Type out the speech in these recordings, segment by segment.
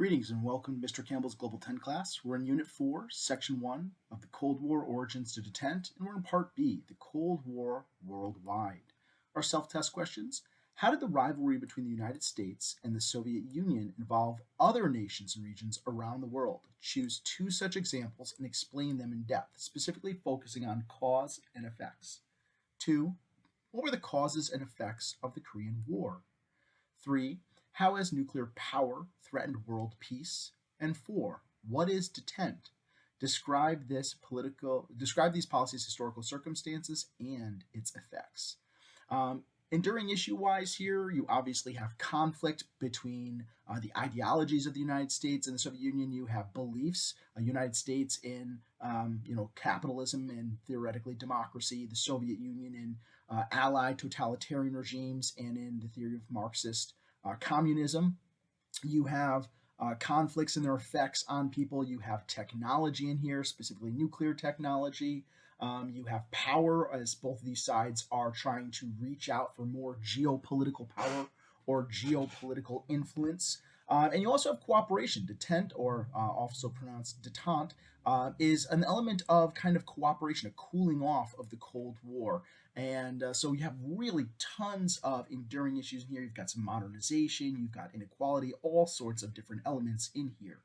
Greetings and welcome to Mr. Campbell's Global 10 class. We're in Unit 4, Section 1 of the Cold War Origins to Detent, and we're in Part B, the Cold War Worldwide. Our self-test questions: how did the rivalry between the United States and the Soviet Union involve other nations and regions around the world? Choose two such examples and explain them in depth, specifically focusing on cause and effects. 2. What were the causes and effects of the Korean War? 3. How has nuclear power threatened world peace? And 4. What is detent? Describe these policies' historical circumstances and its effects. Enduring issue-wise here, you obviously have conflict between the ideologies of the United States and the Soviet Union. You have beliefs, United States in capitalism and theoretically democracy, the Soviet Union in allied totalitarian regimes and in the theory of Marxist communism. You have conflicts and their effects on people. You have technology in here, specifically nuclear technology. You have power, as both of these sides are trying to reach out for more geopolitical power or geopolitical influence. And you also have cooperation. Detent, or also pronounced detente, is an element of kind of cooperation, a cooling off of the Cold War. And so you have really tons of enduring issues in here. You've got some modernization, you've got inequality, all sorts of different elements in here.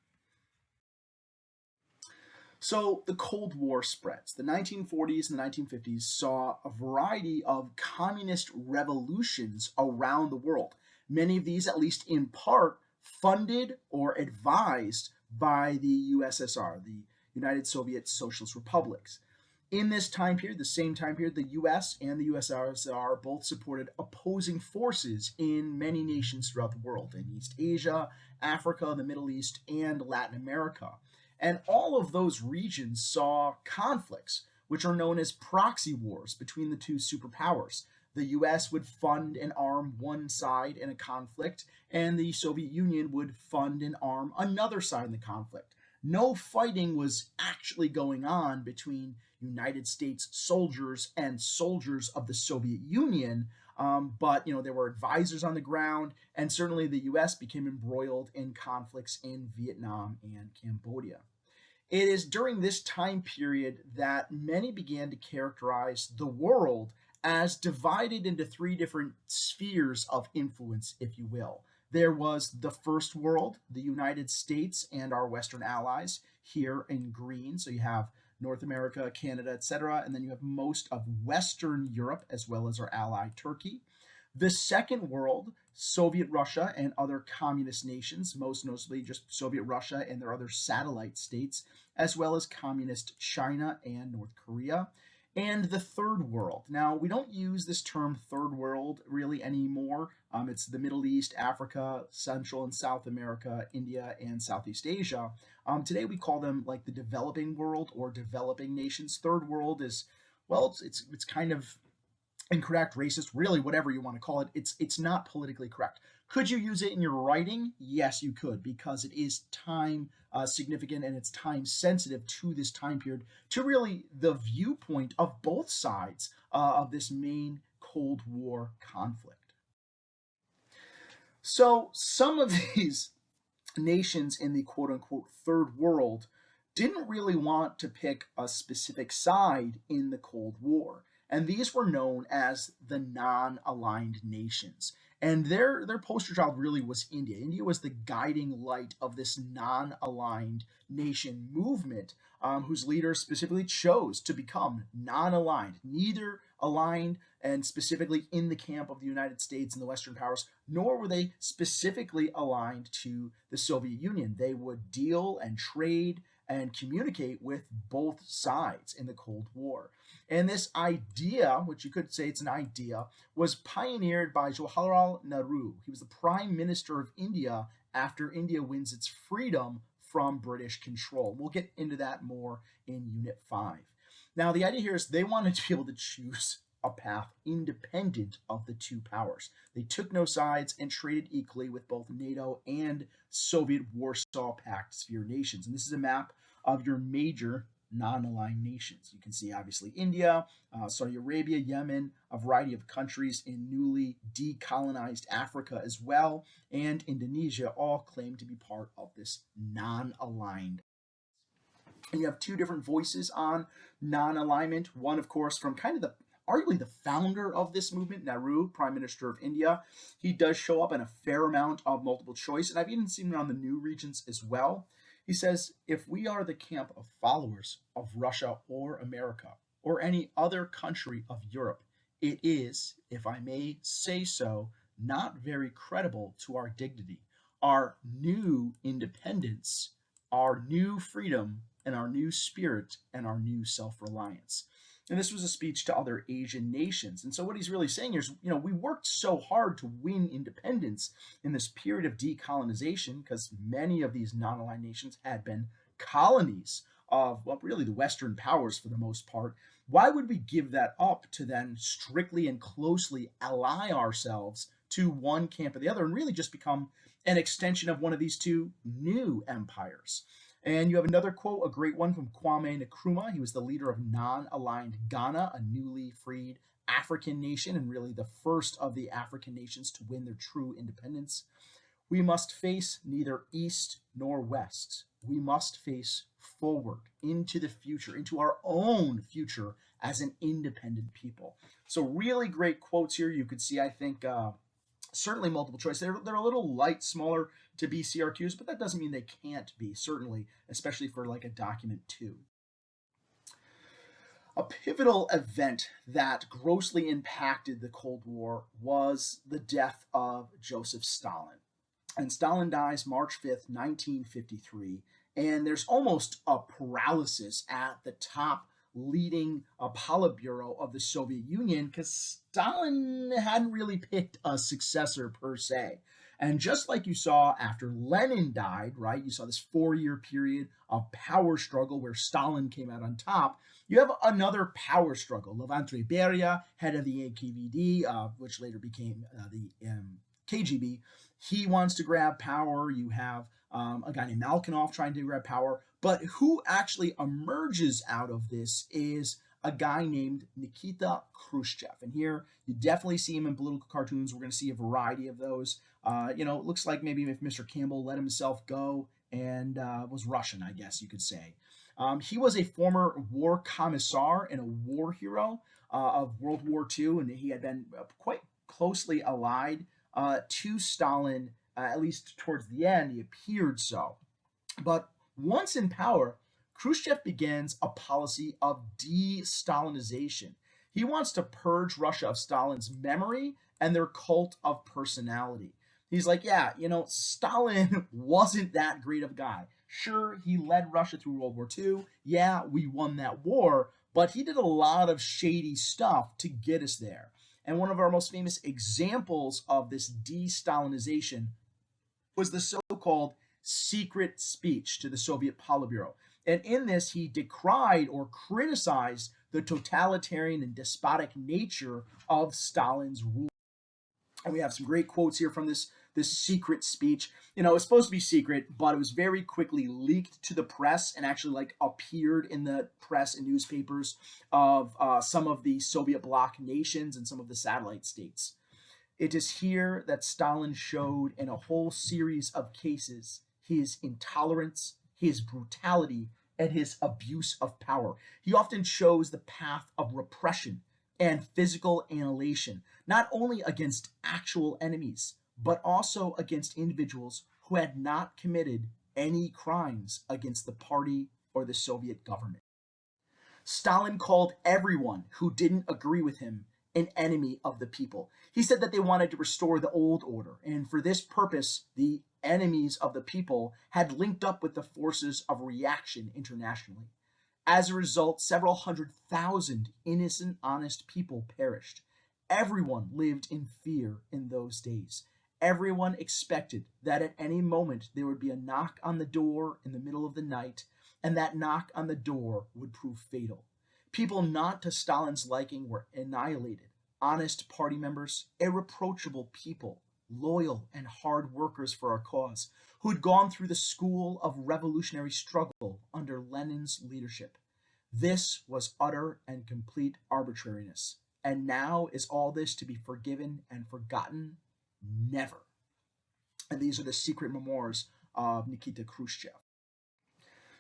So the Cold War spreads. The 1940s and the 1950s saw a variety of communist revolutions around the world. Many of these, at least in part, funded or advised by the USSR, the United Soviet Socialist Republics. In this time period, the same time period, the US and the USSR both supported opposing forces in many nations throughout the world, in East Asia, Africa, the Middle East, and Latin America. And all of those regions saw conflicts, which are known as proxy wars between the two superpowers. The US would fund and arm one side in a conflict, and the Soviet Union would fund and arm another side in the conflict. No fighting was actually going on between United States soldiers and soldiers of the Soviet Union, but there were advisors on the ground, and certainly the US became embroiled in conflicts in Vietnam and Cambodia. It is during this time period that many began to characterize the world as divided into three different spheres of influence, if you will. There was the first world, the United States and our Western allies, here in green. So you have North America, Canada, etc. And then you have most of Western Europe, as well as our ally Turkey. The second world, Soviet Russia and other communist nations, most notably just Soviet Russia and their other satellite states, as well as communist China and North Korea. And the third world. Now, we don't use this term third world really anymore. It's the Middle East, Africa, Central and South America, India, and Southeast Asia. Today we call them like the developing world or developing nations. Third world is, well, it's kind of incorrect, racist, really whatever you want to call it. It's not politically correct. Could you use it in your writing? Yes, you could, because it is time significant and it's time sensitive to this time period, to really the viewpoint of both sides of this main Cold War conflict. So some of these nations in the quote-unquote third world didn't really want to pick a specific side in the Cold War. And these were known as the non-aligned nations. And their poster child really was India. India was the guiding light of this non-aligned nation movement, whose leaders specifically chose to become non-aligned, neither aligned and specifically in the camp of the United States and the Western powers, nor were they specifically aligned to the Soviet Union. They would deal and trade and communicate with both sides in the Cold War. And this idea, which you could say it's an idea, was pioneered by Jawaharlal Nehru. He was the Prime Minister of India after India wins its freedom from British control. We'll get into that more in Unit 5. Now, the idea here is they wanted to be able to choose a path independent of the two powers. They took no sides and traded equally with both NATO and Soviet Warsaw Pact sphere nations. And this is a map of your major non-aligned nations. You can see obviously India, Saudi Arabia, Yemen, a variety of countries in newly decolonized Africa as well, and Indonesia all claim to be part of this non-aligned. And you have two different voices on non-alignment. One, of course, from kind of the arguably the founder of this movement, Nehru, Prime Minister of India. He does show up in a fair amount of multiple choice, and I've even seen it on the New Regents as well. He says, if we are the camp of followers of Russia or America or any other country of Europe, it is, if I may say so, not very credible to our dignity, our new independence, our new freedom, and our new spirit and our new self-reliance. And this was a speech to other Asian nations. And so what he's really saying is, we worked so hard to win independence in this period of decolonization because many of these non-aligned nations had been colonies of, well, really the Western powers for the most part. Why would we give that up to then strictly and closely ally ourselves to one camp or the other and really just become an extension of one of these two new empires? And you have another quote, a great one from Kwame Nkrumah. He was the leader of non-aligned Ghana, a newly freed African nation, and really the first of the African nations to win their true independence. We must face neither east nor west. We must face forward into the future, into our own future as an independent people. So really great quotes here. You could see, I think, certainly multiple choice. They're a little light, smaller to be CRQs, but that doesn't mean they can't be, certainly, especially for like a document 2. A pivotal event that grossly impacted the Cold War was the death of Joseph Stalin. And Stalin dies March 5th, 1953, and there's almost a paralysis at the top leading Politburo of the Soviet Union because Stalin hadn't really picked a successor per se. And just like you saw after Lenin died, right, you saw this 4-year period of power struggle where Stalin came out on top. You have another power struggle. Levant Beria, head of the NKVD, which later became the KGB, he wants to grab power. You have a guy named Malkinov trying to grab power. But who actually emerges out of this is a guy named Nikita Khrushchev. And here you definitely see him in political cartoons. We're going to see a variety of those. It looks like maybe if Mr. Campbell let himself go and was Russian, I guess you could say. He was a former war commissar and a war hero of World War II, and he had been quite closely allied to Stalin, at least towards the end. He appeared so. But once in power, Khrushchev begins a policy of de-Stalinization. He wants to purge Russia of Stalin's memory and their cult of personality. He's like, yeah, Stalin wasn't that great of a guy. Sure, he led Russia through World War II. Yeah, we won that war, but he did a lot of shady stuff to get us there. And one of our most famous examples of this de-Stalinization was the so-called secret speech to the Soviet Politburo. And in this, he decried or criticized the totalitarian and despotic nature of Stalin's rule. And we have some great quotes here from this secret speech. It's supposed to be secret, but it was very quickly leaked to the press and actually appeared in the press and newspapers of some of the Soviet bloc nations and some of the satellite states. It is here that Stalin showed in a whole series of cases his intolerance, his brutality, and his abuse of power. He often chose the path of repression and physical annihilation, not only against actual enemies, but also against individuals who had not committed any crimes against the party or the Soviet government. Stalin called everyone who didn't agree with him an enemy of the people. He said that they wanted to restore the old order, and for this purpose, the enemies of the people had linked up with the forces of reaction internationally. As a result, several 100,000 innocent, honest people perished. Everyone lived in fear in those days. Everyone expected that at any moment there would be a knock on the door in the middle of the night, and that knock on the door would prove fatal. People not to Stalin's liking were annihilated. Honest party members, irreproachable people, loyal and hard workers for our cause, who had gone through the school of revolutionary struggle under Lenin's leadership. This was utter and complete arbitrariness. And now is all this to be forgiven and forgotten? Never. And these are the secret memoirs of Nikita Khrushchev.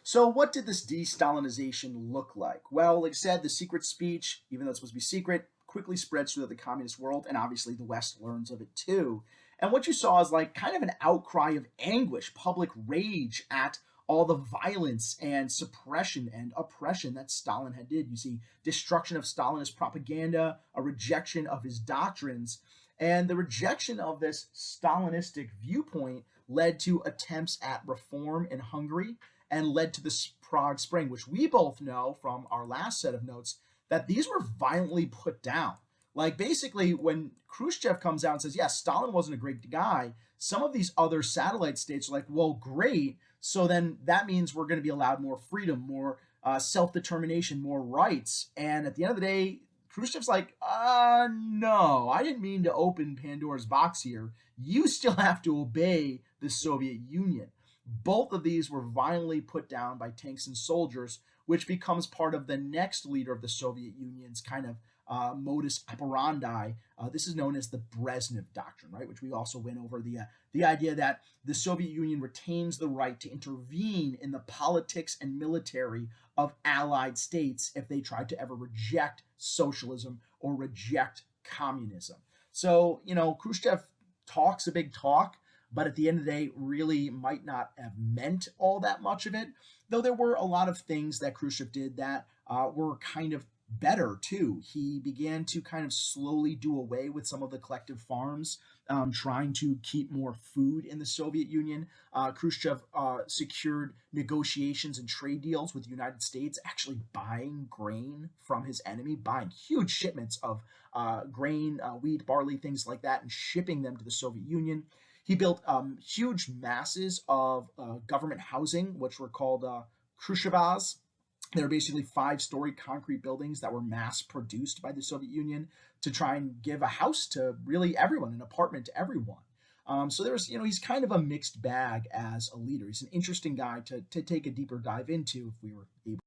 So, what did this de-Stalinization look like? Well, like I said, the secret speech, even though it's supposed to be secret, quickly spreads through the communist world, and obviously the West learns of it too. And what you saw is like kind of an outcry of anguish, public rage at all the violence and suppression and oppression that Stalin had did. You see destruction of Stalinist propaganda, a rejection of his doctrines, and the rejection of this Stalinistic viewpoint led to attempts at reform in Hungary and led to the Prague Spring, which we both know from our last set of notes that these were violently put down. Like basically, when Khrushchev comes out and says, "Yes, Stalin wasn't a great guy," some of these other satellite states are like, "Well, great. So then that means we're going to be allowed more freedom, more self-determination, more rights." And at the end of the day, Khrushchev's like, no, I didn't mean to open Pandora's box here. You still have to obey the Soviet Union." Both of these were violently put down by tanks and soldiers, which becomes part of the next leader of the Soviet Union's kind of modus operandi. This is known as the Brezhnev Doctrine, right? Which we also went over the idea that the Soviet Union retains the right to intervene in the politics and military of allied states if they try to ever reject socialism or reject communism. So, Khrushchev talks a big talk, but at the end of the day, really might not have meant all that much of it. Though there were a lot of things that Khrushchev did that were kind of better too. He began to kind of slowly do away with some of the collective farms, trying to keep more food in the Soviet Union. Khrushchev secured negotiations and trade deals with the United States, actually buying grain from his enemy, buying huge shipments of grain, wheat, barley, things like that, and shipping them to the Soviet Union. He built huge masses of government housing, which were called Khrushchevas. They were basically 5-story concrete buildings that were mass produced by the Soviet Union to try and give a house to really everyone, an apartment to everyone. So there's, he's kind of a mixed bag as a leader. He's an interesting guy to take a deeper dive into if we were able.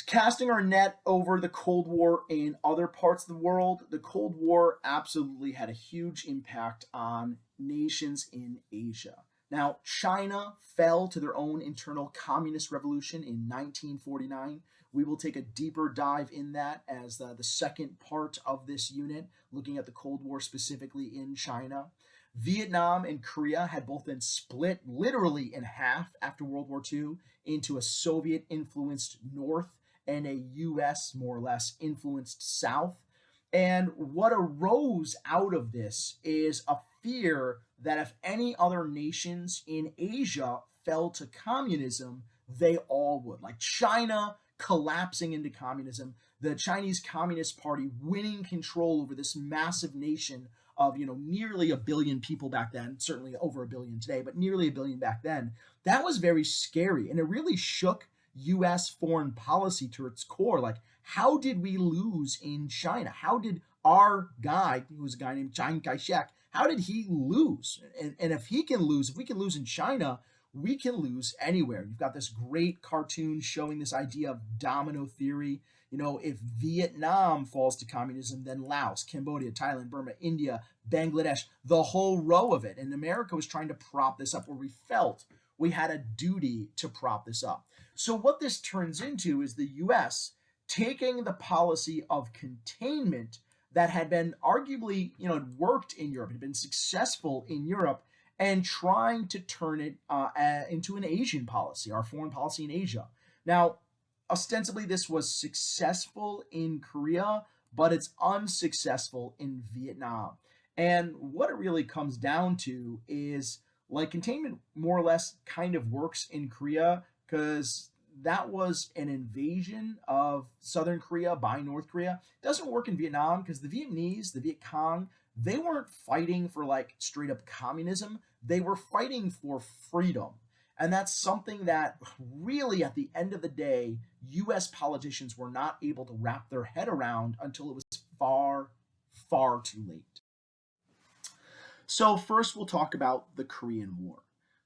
Casting our net over the Cold War in other parts of the world, the Cold War absolutely had a huge impact on nations in Asia. Now, China fell to their own internal communist revolution in 1949. We will take a deeper dive in that as the second part of this unit, looking at the Cold War specifically in China. Vietnam and Korea had both been split literally in half after World War II into a Soviet influenced North and a US more or less influenced South. And what arose out of this is a fear that if any other nations in Asia fell to communism, they all would. Like China collapsing into communism, the Chinese Communist Party winning control over this massive nation of nearly a billion people back then, certainly over a billion today, but nearly a billion back then. That was very scary, and it really shook US foreign policy to its core. Like, how did we lose in China? How did our guy, who was a guy named Chiang Kai-shek, how did he lose? And if he can lose, if we can lose in China, we can lose anywhere. You've got this great cartoon showing this idea of domino theory. If Vietnam falls to communism, then Laos, Cambodia, Thailand, Burma, India, Bangladesh, the whole row of it. And America was trying to prop this up, where we felt we had a duty to prop this up. So what this turns into is the US taking the policy of containment that had been arguably, worked in Europe, had been successful in Europe, and trying to turn it into an Asian policy, our foreign policy in Asia. Now, ostensibly, this was successful in Korea, but it's unsuccessful in Vietnam. And what it really comes down to is, like, containment more or less kind of works in Korea because that was an invasion of Southern Korea by North Korea. It doesn't work in Vietnam because the Vietnamese, the Viet Cong, they weren't fighting for like straight up communism. They were fighting for freedom. And that's something that really, at the end of the day, US politicians were not able to wrap their head around until it was far, far too late. So first we'll talk about the Korean War.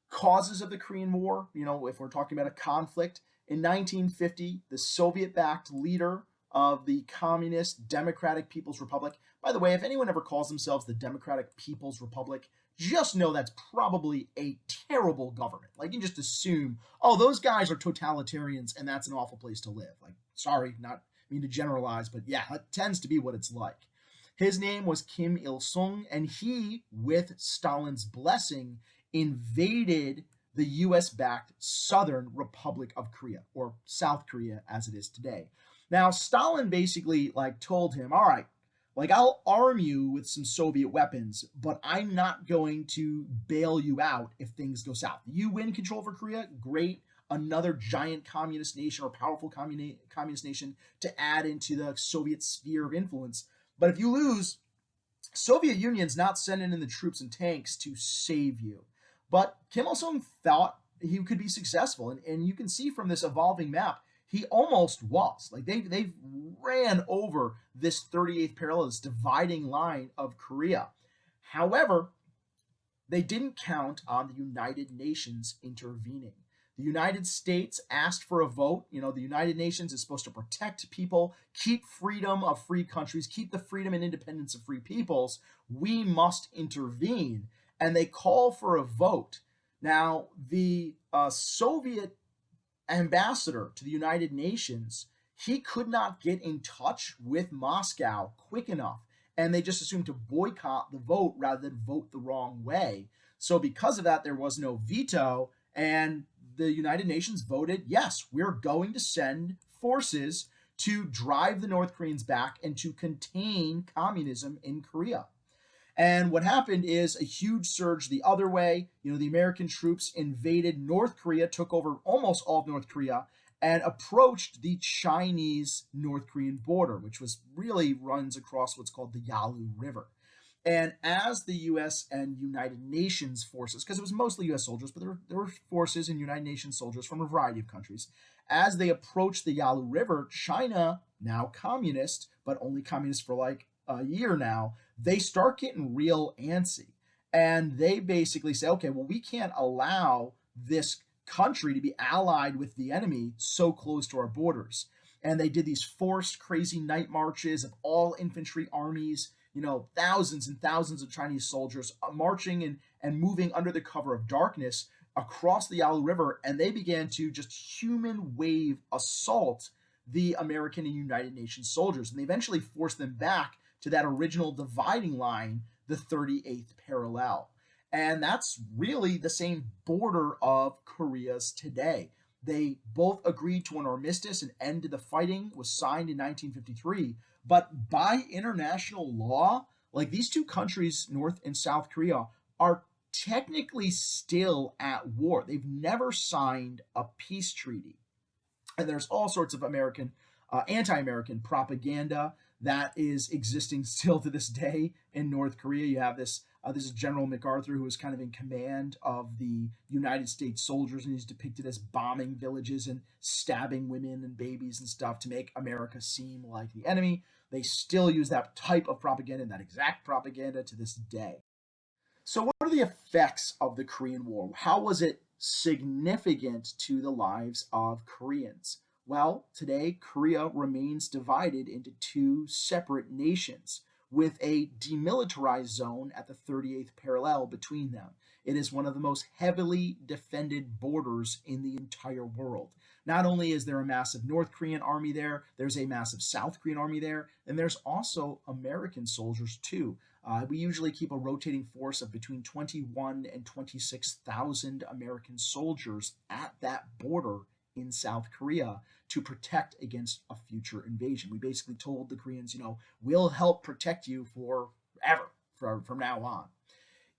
Causes of the Korean War, if we're talking about a conflict, In 1950, the Soviet-backed leader of the Communist Democratic People's Republic. By the way, if anyone ever calls themselves the Democratic People's Republic, just know that's probably a terrible government. Like, you just assume, oh, those guys are totalitarians and that's an awful place to live. Like, sorry, not mean to generalize, but yeah, that tends to be what it's like. His name was Kim Il sung, and he, with Stalin's blessing, invaded the US backed Southern Republic of Korea, or South Korea as it is today. Now, Stalin basically told him, all right, I'll arm you with some Soviet weapons, but I'm not going to bail you out if things go south. You win control over Korea, great. Another giant communist nation or powerful communist nation to add into the Soviet sphere of influence. But if you lose, Soviet Union's not sending in the troops and tanks to save you. But Kim Il-sung thought he could be successful. And you can see from this evolving map, he almost was. They ran over this 38th parallel, this dividing line of Korea. However, they didn't count on the United Nations intervening. The United States asked for a vote. You know, the United Nations is supposed to protect people, keep freedom of free countries, keep the freedom and independence of free peoples. We must intervene. And they call for a vote. Now, the Soviet ambassador to the United Nations, he could not get in touch with Moscow quick enough. And they just assumed to boycott the vote rather than vote the wrong way. So because of that, there was no veto. And the United Nations voted, yes, we're going to send forces to drive the North Koreans back and to contain communism in Korea. And what happened is a huge surge the other way. You know, the American troops invaded North Korea, took over almost all of North Korea, and approached the Chinese North Korean border, which really runs across what's called the Yalu River. And as the U.S. and United Nations forces, because it was mostly U.S. soldiers, but there were forces and United Nations soldiers from a variety of countries, as they approached the Yalu River, China, now communist, but only communist for a year now, they start getting real antsy. And they basically say, okay, well, we can't allow this country to be allied with the enemy so close to our borders. And they did these forced, crazy night marches of all infantry armies, you know, thousands and thousands of Chinese soldiers marching and moving under the cover of darkness across the Yalu River. And they began to just human wave assault the American and United Nations soldiers. And they eventually forced them back to that original dividing line, the 38th parallel. And that's really the same border of Korea's today. They both agreed to an armistice and end to the fighting was signed in 1953. But by international law, these two countries, North and South Korea, are technically still at war. They've never signed a peace treaty. And there's all sorts of anti-American propaganda that is existing still to this day in North Korea. You have this is General MacArthur, who is kind of in command of the United States soldiers, and he's depicted as bombing villages and stabbing women and babies and stuff to make America seem like the enemy. They still use that type of propaganda, that exact propaganda to this day. So what are the effects of the Korean War? How was it significant to the lives of Koreans? Well, today, Korea remains divided into two separate nations with a demilitarized zone at the 38th parallel between them. It is one of the most heavily defended borders in the entire world. Not only is there a massive North Korean army there, there's a massive South Korean army there, and there's also American soldiers too. We usually keep a rotating force of between 21 and 26,000 American soldiers at that border in South Korea to protect against a future invasion. We basically told the Koreans, we'll help protect you forever from now on.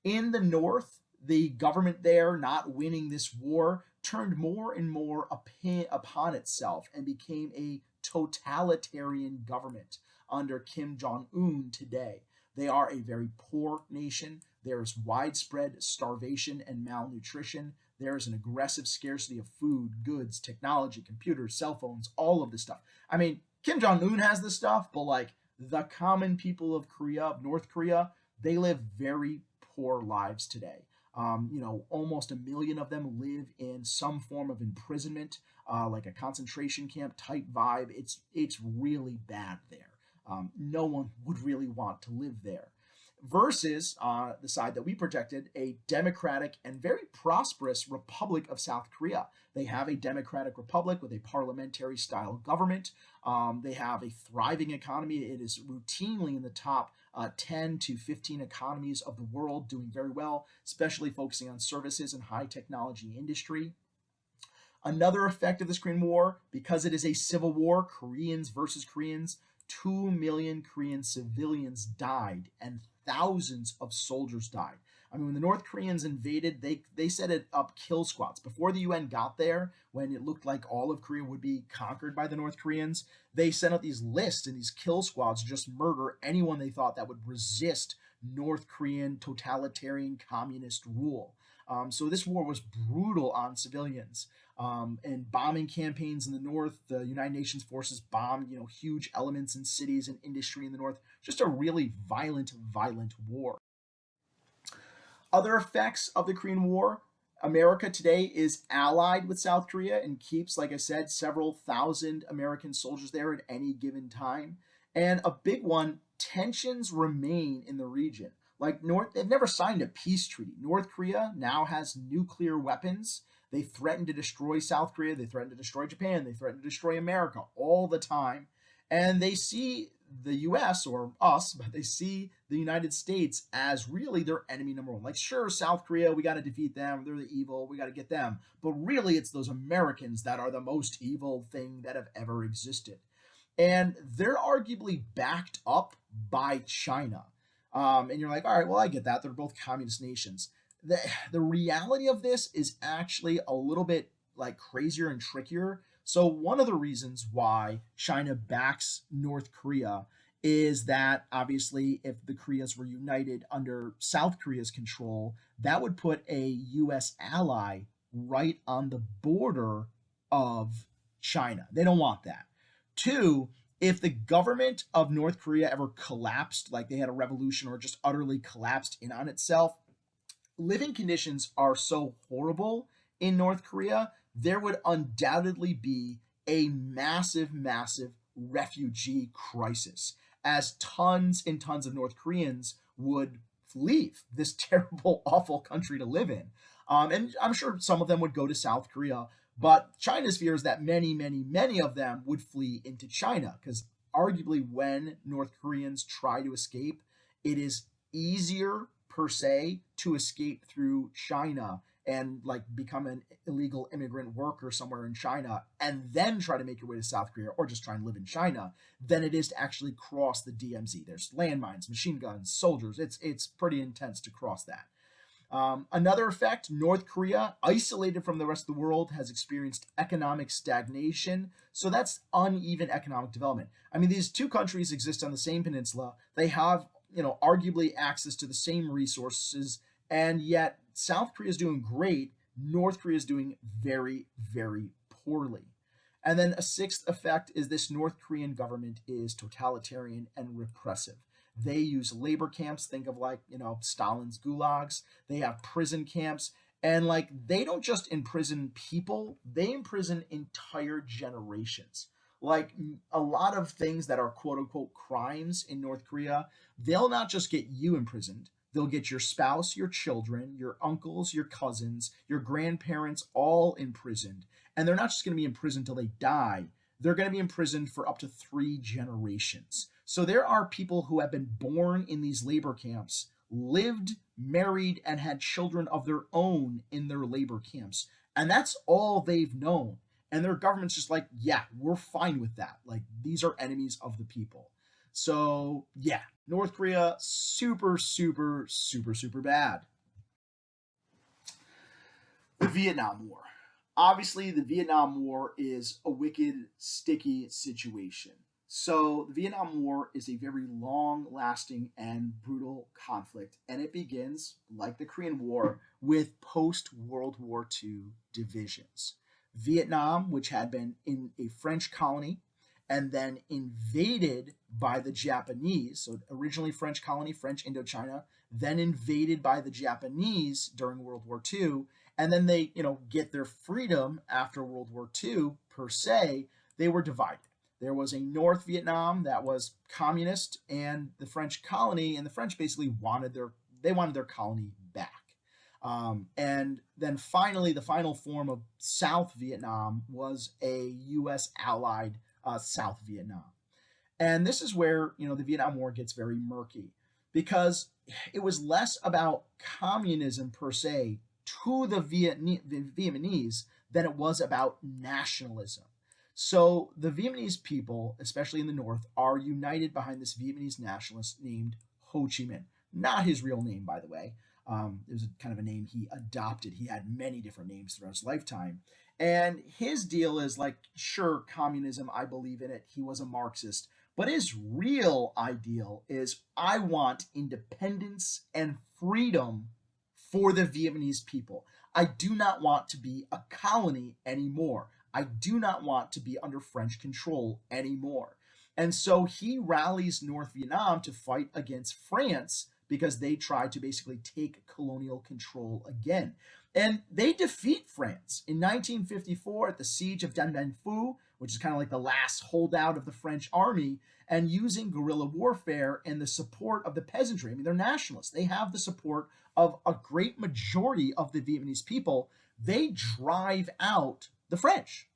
In the North, the government there, not winning this war, turned more and more upon itself and became a totalitarian government under Kim Jong-un today. They are a very poor nation. There's widespread starvation and malnutrition. There is an aggressive scarcity of food, goods, technology, computers, cell phones, all of this stuff. I mean, Kim Jong-un has this stuff, but the common people of Korea, of North Korea, they live very poor lives today. Almost 1 million of them live in some form of imprisonment, like a concentration camp type vibe. It's really bad there. No one would really want to live there. Versus the side that we protected, a democratic and very prosperous Republic of South Korea. They have a democratic republic with a parliamentary style government. They have a thriving economy. It is routinely in the top 10 to 15 economies of the world, doing very well, especially focusing on services and high technology industry. Another effect of this Korean War, because it is a civil war, Koreans versus Koreans, 2 million Korean civilians died and thousands of soldiers died. I mean, when the North Koreans invaded, they set it up kill squads. Before the UN got there, when it looked like all of Korea would be conquered by the North Koreans, they sent out these lists and these kill squads to just murder anyone they thought that would resist North Korean totalitarian communist rule. So this war was brutal on civilians. And bombing campaigns in the north, the United Nations forces bombed, huge elements in cities and industry in the north. Just a really violent war. Other effects of the Korean War: America today is allied with South Korea and keeps, like I said, several thousand American soldiers there at any given time. And a big one, tensions remain in the region. They've never signed a peace treaty. North Korea now has nuclear weapons. They threaten to destroy South Korea. They threaten to destroy Japan. They threaten to destroy America all the time. And they see the US, or us, but they see the United States as really their enemy number one. Like, sure, South Korea, we got to defeat them. They're the evil. We got to get them. But really, it's those Americans that are the most evil thing that have ever existed. And they're arguably backed up by China. And you're like, all right, well, I get that. They're both communist nations. The reality of this is actually a little bit like crazier and trickier. So one of the reasons why China backs North Korea is that obviously if the Koreas were united under South Korea's control, that would put a US ally right on the border of China. They don't want that. Two, if the government of North Korea ever collapsed, like they had a revolution or just utterly collapsed in on itself, living conditions are so horrible in North Korea, there would undoubtedly be a massive refugee crisis, as tons and tons of North Koreans would leave this terrible, awful country to live in. And I'm sure some of them would go to South Korea, but China's fear is that many of them would flee into China, because arguably when North Koreans try to escape, it is easier per se to escape through China and like become an illegal immigrant worker somewhere in China and then try to make your way to South Korea or just try and live in China than it is to actually cross the DMZ. There's landmines, machine guns, soldiers. It's pretty intense to cross that. Another effect: North Korea, isolated from the rest of the world, has experienced economic stagnation. So that's uneven economic development. I mean, these two countries exist on the same peninsula. They have, arguably access to the same resources, and yet South Korea is doing great. North Korea is doing very poorly. And then a sixth effect is this: North Korean government is totalitarian and repressive. They use labor camps. Think of Stalin's gulags. They have prison camps. And they don't just imprison people, they imprison entire generations. Like a lot of things that are quote unquote crimes in North Korea, they'll not just get you imprisoned. They'll get your spouse, your children, your uncles, your cousins, your grandparents all imprisoned. And they're not just going to be imprisoned till they die. They're going to be imprisoned for up to 3 generations. So there are people who have been born in these labor camps, lived, married, and had children of their own in their labor camps. And that's all they've known. And their government's just like, yeah, we're fine with that. Like, these are enemies of the people. So yeah, North Korea, super bad. The Vietnam War. Obviously, the Vietnam War is a wicked, sticky situation. So the Vietnam War is a very long-lasting and brutal conflict, and it begins, like the Korean War, with post-World War II divisions. Vietnam, which had been in a French colony and then invaded by the Japanese, so originally French colony, French Indochina, then invaded by the Japanese during World War II, and then they, get their freedom after World War II per se. They were divided. There was a North Vietnam that was communist, and the French colony, and the French basically wanted their colony back. And then finally, the final form of South Vietnam was a U.S. allied South Vietnam. And this is where, the Vietnam War gets very murky, because it was less about communism per se to the Vietnamese than it was about nationalism. So the Vietnamese people, especially in the north, are united behind this Vietnamese nationalist named Ho Chi Minh. Not his real name, by the way. It was kind of a name he adopted. He had many different names throughout his lifetime. And his deal is like, sure, communism, I believe in it. He was a Marxist. But his real ideal is, I want independence and freedom for the Vietnamese people. I do not want to be a colony anymore. I do not want to be under French control anymore. And so he rallies North Vietnam to fight against France because they tried to basically take colonial control again. And they defeat France in 1954 at the Siege of Dien Bien Phu, which is kind of like the last holdout of the French army, and using guerrilla warfare and the support of the peasantry. I mean, they're nationalists. They have the support of a great majority of the Vietnamese people. They drive out the French,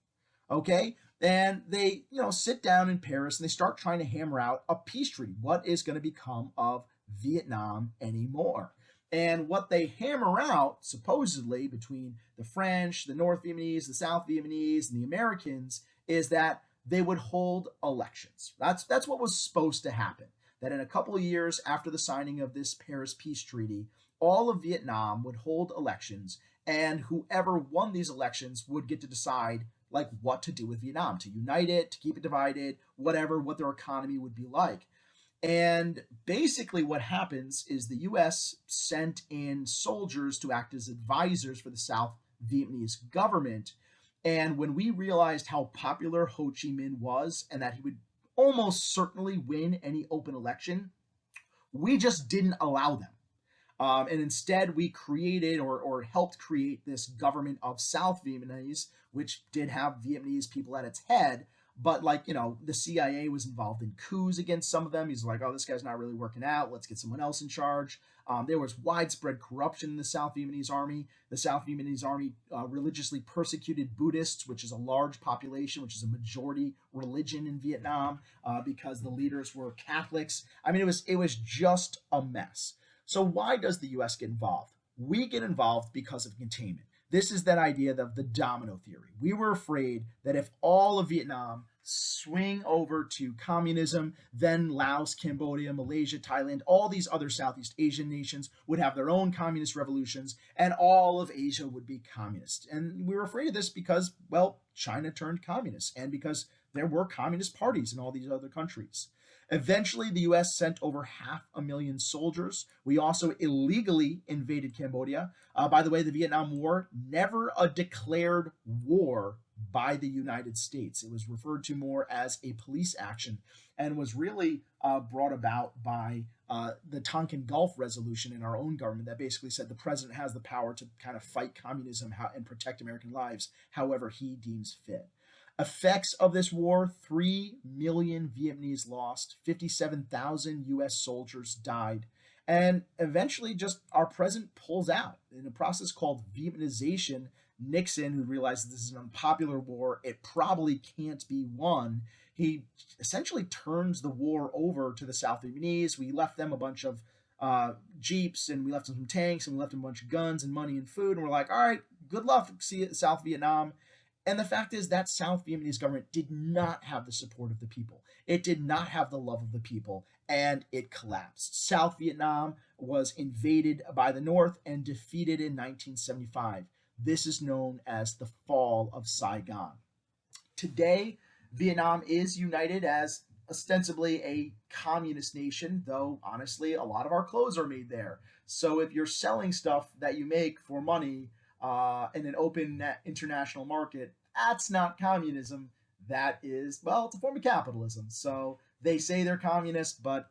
okay? And they, sit down in Paris and they start trying to hammer out a peace treaty. What is going to become of Vietnam anymore? And what they hammer out, supposedly, between the French, the North Vietnamese, the South Vietnamese, and the Americans, is that they would hold elections. That's what was supposed to happen. That in a couple of years after the signing of this Paris Peace Treaty, all of Vietnam would hold elections, and whoever won these elections would get to decide like what to do with Vietnam, to unite it, to keep it divided, whatever, what their economy would be like. And basically what happens is the US sent in soldiers to act as advisors for the South Vietnamese government. And when we realized how popular Ho Chi Minh was and that he would almost certainly win any open election, we just didn't allow them. And instead, we created or helped create this government of South Vietnamese, which did have Vietnamese people at its head. But the CIA was involved in coups against some of them. He's like, oh, this guy's not really working out. Let's get someone else in charge. There was widespread corruption in the South Vietnamese army. The South Vietnamese army religiously persecuted Buddhists, which is a large population, which is a majority religion in Vietnam, because the leaders were Catholics. I mean, it was just a mess. So why does the U.S. get involved? We get involved because of containment. This is that idea of the domino theory. We were afraid that if all of Vietnam swing over to communism, then Laos, Cambodia, Malaysia, Thailand, all these other Southeast Asian nations would have their own communist revolutions, and all of Asia would be communist. And we were afraid of this because, well, China turned communist, and because there were communist parties in all these other countries. Eventually, the U.S. sent over 500,000 soldiers. We also illegally invaded Cambodia. By the way, the Vietnam War, never a declared war by the United States. It was referred to more as a police action and was really brought about by the Tonkin Gulf Resolution in our own government that basically said the president has the power to kind of fight communism and protect American lives however he deems fit. Effects of this war: 3 million Vietnamese lost, 57,000 U.S. soldiers died, and eventually just our president pulls out. In a process called Vietnamization, Nixon, who realized this is an unpopular war, it probably can't be won, he essentially turns the war over to the South Vietnamese. We left them a bunch of jeeps, and we left them some tanks, and we left them a bunch of guns and money and food, and we're like, all right, good luck, see you at South Vietnam. And the fact is that South Vietnamese government did not have the support of the people. It did not have the love of the people, and it collapsed. South Vietnam was invaded by the North and defeated in 1975. This is known as the Fall of Saigon. Today, Vietnam is united as ostensibly a communist nation, though honestly, a lot of our clothes are made there. So if you're selling stuff that you make for money in an open international market, that's not communism. That is, well, it's a form of capitalism. So They say they're communist, but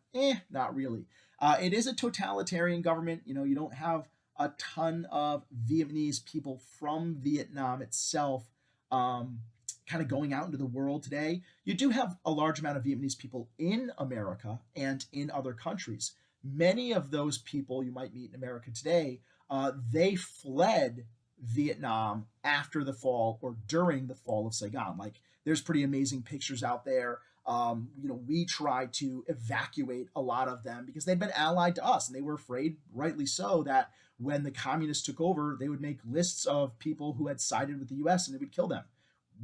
not really. It is a totalitarian government. You know, you don't have a ton of Vietnamese people from Vietnam itself um, kind of going out into the world today. You do have a large amount of Vietnamese people in America and in other countries. Many of those people you might meet in America today, they fled Vietnam after the fall or during the fall of Saigon. Like, there's pretty amazing pictures out there. We tried to evacuate a lot of them because they'd been allied to us, and they were afraid, rightly so, that when the communists took over, they would make lists of people who had sided with the U.S. and they would kill them,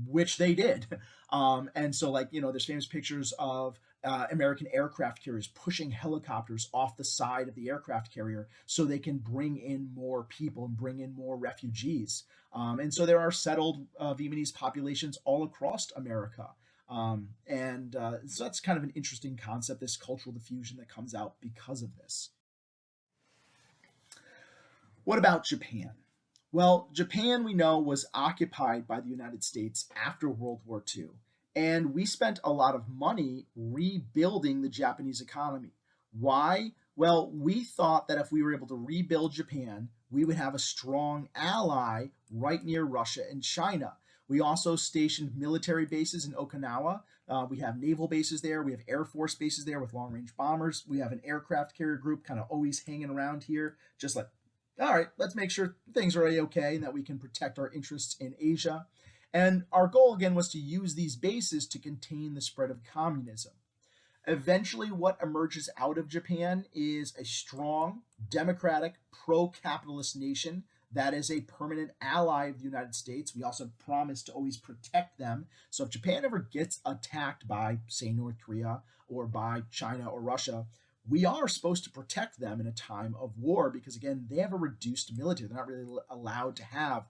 which they did. And so, like, there's famous pictures of American aircraft carriers pushing helicopters off the side of the aircraft carrier so they can bring in more people and bring in more refugees. And so there are settled Vietnamese populations all across America. So that's kind of an interesting concept, this cultural diffusion that comes out because of this. What about Japan? Well, Japan, we know, was occupied by the United States after World War II, and we spent a lot of money rebuilding the Japanese economy. Why? Well, we thought that if we were able to rebuild Japan, we would have a strong ally right near Russia and China. We also stationed military bases in Okinawa. We have naval bases there. We have Air Force bases there with long range bombers. We have an aircraft carrier group kind of always hanging around here, just like, all right, let's make sure things are okay and that we can protect our interests in Asia. And our goal, again, was to use these bases to contain the spread of communism. Eventually, what emerges out of Japan is a strong, democratic, pro capitalist nation that is a permanent ally of the United States. We also promise to always protect them. So if Japan ever gets attacked by, say, North Korea or by China or Russia, we are supposed to protect them in a time of war because, again, they have a reduced military. They're not really allowed to have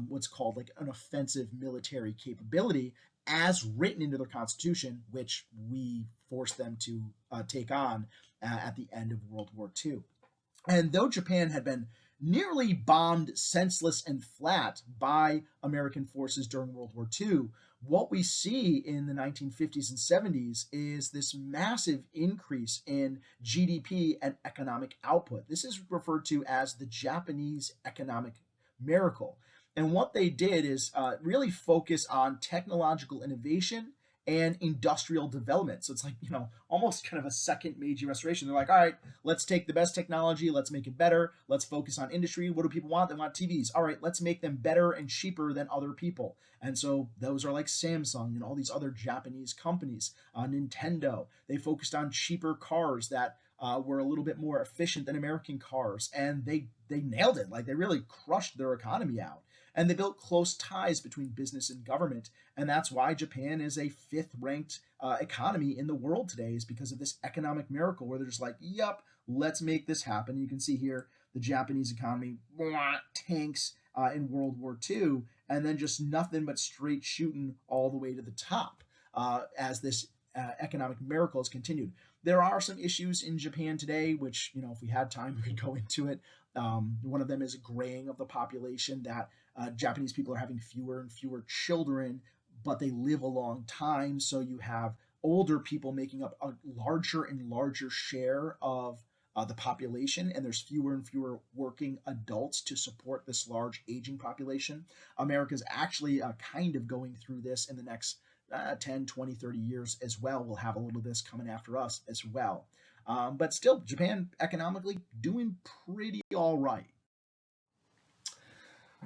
what's called like an offensive military capability as written into their constitution, which we forced them to take on at the end of World War II. And though Japan had been nearly bombed senseless and flat by American forces during World War II, what we see in the 1950s and 70s is this massive increase in GDP and economic output. This is referred to as the Japanese economic miracle. And what they did is really focus on technological innovation and industrial development. So it's like, almost kind of a second Meiji restoration. They're like, all right, let's take the best technology, let's make it better, let's focus on industry. What do people want? They want TVs. All right, let's make them better and cheaper than other people. And so those are like Samsung and all these other Japanese companies. Nintendo, they focused on cheaper cars that were a little bit more efficient than American cars, and they nailed it. Like, they really crushed their economy out. And they built close ties between business and government. And that's why Japan is a fifth ranked economy in the world today, is because of this economic miracle where they're just like, yep, let's make this happen. You can see here the Japanese economy tanks in World War II, and then just nothing but straight shooting all the way to the top as this economic miracle has continued. There are some issues in Japan today, which, if we had time, we could go into it. One of them is a graying of the population, that Japanese people are having fewer and fewer children, but they live a long time. So you have older people making up a larger and larger share of the population, and there's fewer and fewer working adults to support this large aging population. America's actually kind of going through this in the next 10, 20, 30 years as well. We'll have a little of this coming after us as well. But still, Japan economically doing pretty all right.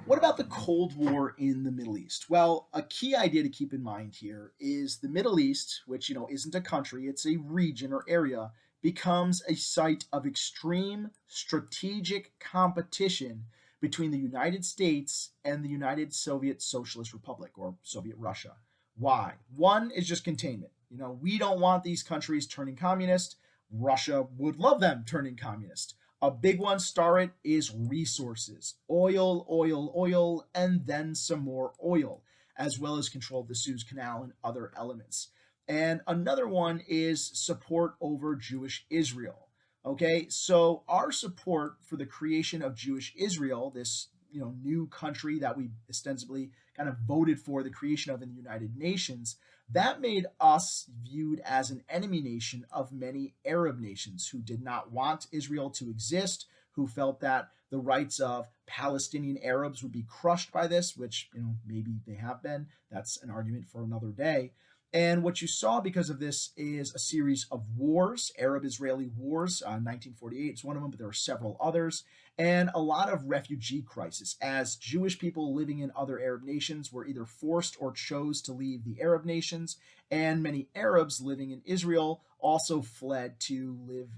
What about the Cold War in the Middle East? Well, a key idea to keep in mind here is the Middle East, which, isn't a country, it's a region or area, becomes a site of extreme strategic competition between the United States and the United Soviet Socialist Republic, or Soviet Russia. Why? One is just containment. We don't want these countries turning communist. Russia would love them turning communist. A big one, star it, is resources. Oil, oil, oil, and then some more oil, as well as control of the Suez Canal and other elements. And another one is support over Jewish Israel. Okay, so our support for the creation of Jewish Israel, this new country that we ostensibly kind of voted for the creation of in the United Nations, that made us viewed as an enemy nation of many Arab nations who did not want Israel to exist, who felt that the rights of Palestinian Arabs would be crushed by this, which maybe they have been. That's an argument for another day. And what you saw because of this is a series of wars, Arab-Israeli wars. 1948 is one of them, but there are several others, and a lot of refugee crisis, as Jewish people living in other Arab nations were either forced or chose to leave the Arab nations, and many Arabs living in Israel also fled to live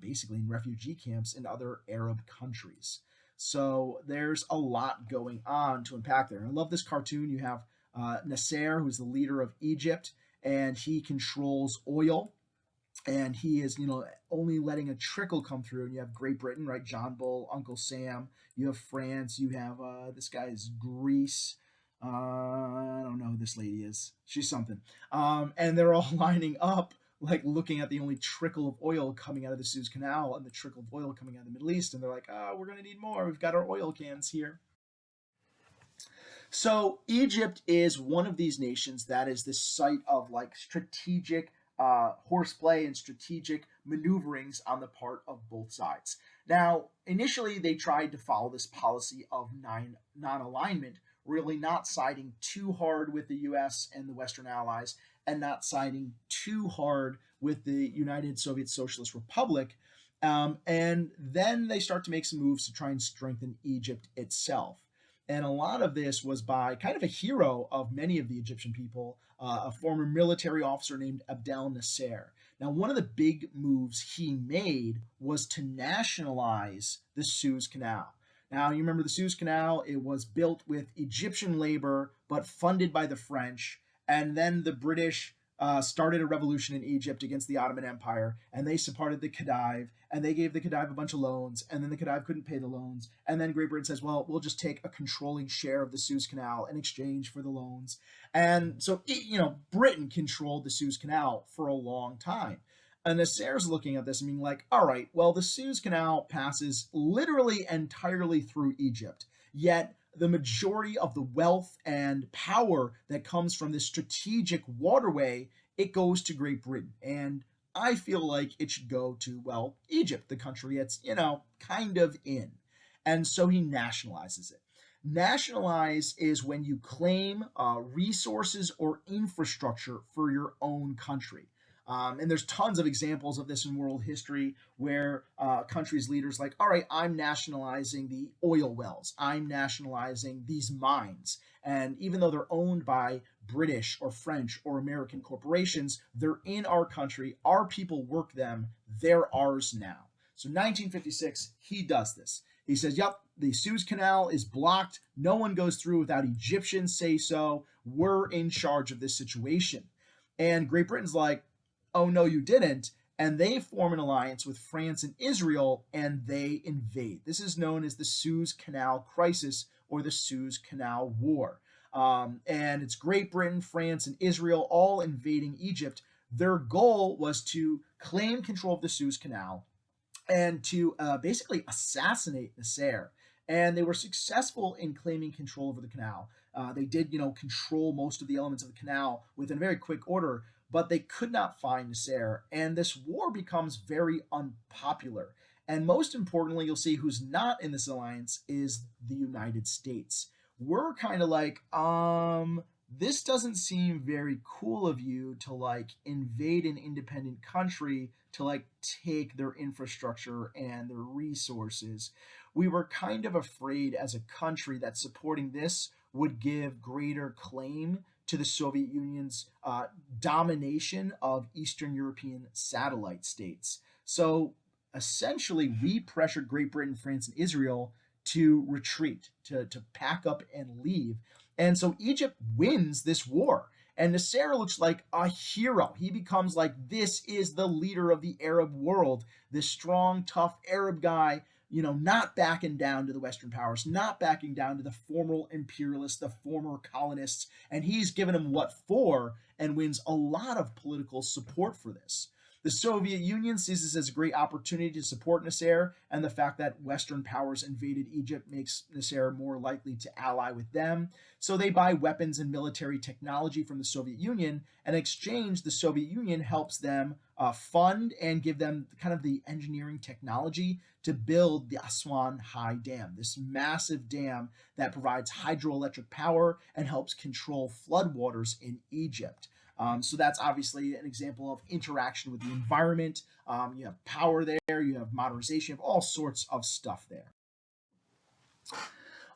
basically in refugee camps in other Arab countries. So there's a lot going on to unpack there. And I love this cartoon. You have Nasser, who's the leader of Egypt, and he controls oil, and he is only letting a trickle come through. And you have Great Britain, right? John Bull, Uncle Sam. You have France. You have this guy is Greece. I don't know who this lady is. She's something. And they're all lining up, like looking at the only trickle of oil coming out of the Suez Canal and the trickle of oil coming out of the Middle East. And they're like, we're going to need more. We've got our oil cans here. So Egypt is one of these nations that is the site of like strategic horseplay and strategic maneuverings on the part of both sides. Now, initially, they tried to follow this policy of non-alignment, really not siding too hard with the U.S. and the Western allies, and not siding too hard with the United Soviet Socialist Republic. And then they start to make some moves to try and strengthen Egypt itself. And a lot of this was by kind of a hero of many of the Egyptian people, a former military officer named Abdel Nasser. Now, one of the big moves he made was to nationalize the Suez Canal. Now, you remember the Suez Canal, it was built with Egyptian labor, but funded by the French. And then the British started a revolution in Egypt against the Ottoman Empire, and they supported the Khedive, and they gave the Khedive a bunch of loans, and then the Khedive couldn't pay the loans, and then Great Britain says, well, we'll just take a controlling share of the Suez Canal in exchange for the loans. And so, Britain controlled the Suez Canal for a long time. And Nasser's looking at this and being like, all right, well, the Suez Canal passes literally entirely through Egypt, yet the majority of the wealth and power that comes from this strategic waterway, it goes to Great Britain. And I feel like it should go to, well, Egypt, the country it's, kind of in. And so he nationalizes it. Nationalize is when you claim resources or infrastructure for your own country. And there's tons of examples of this in world history where countries' leaders like, all right, I'm nationalizing the oil wells. I'm nationalizing these mines. And even though they're owned by British or French or American corporations, they're in our country. Our people work them. They're ours now. So 1956, he does this. He says, yep, the Suez Canal is blocked. No one goes through without Egyptians say so. We're in charge of this situation. And Great Britain's like, oh, no, you didn't. And they form an alliance with France and Israel, and they invade. This is known as the Suez Canal Crisis or the Suez Canal War. And it's Great Britain, France, and Israel all invading Egypt. Their goal was to claim control of the Suez Canal and to basically assassinate Nasser. And they were successful in claiming control over the canal. They did, control most of the elements of the canal within a very quick order, but they could not find Nasser. And this war becomes very unpopular. And most importantly, you'll see who's not in this alliance is the United States. We're kind of like, this doesn't seem very cool of you to like invade an independent country to like take their infrastructure and their resources. We were kind of afraid as a country that supporting this would give greater claim to the Soviet Union's domination of Eastern European satellite states. So essentially, we pressured Great Britain, France, and Israel to retreat, to pack up and leave. And so Egypt wins this war. And Nasser looks like a hero. He becomes like, this is the leader of the Arab world, this strong, tough Arab guy, not backing down to the Western powers, not backing down to the former imperialists, the former colonists. And he's given them what for and wins a lot of political support for this. The Soviet Union sees this as a great opportunity to support Nasser, and the fact that Western powers invaded Egypt makes Nasser more likely to ally with them. So they buy weapons and military technology from the Soviet Union, and in exchange, the Soviet Union helps them fund and give them kind of the engineering technology to build the Aswan High Dam, this massive dam that provides hydroelectric power and helps control floodwaters in Egypt. So that's obviously an example of interaction with the environment. You have power there, you have modernization, you have all sorts of stuff there.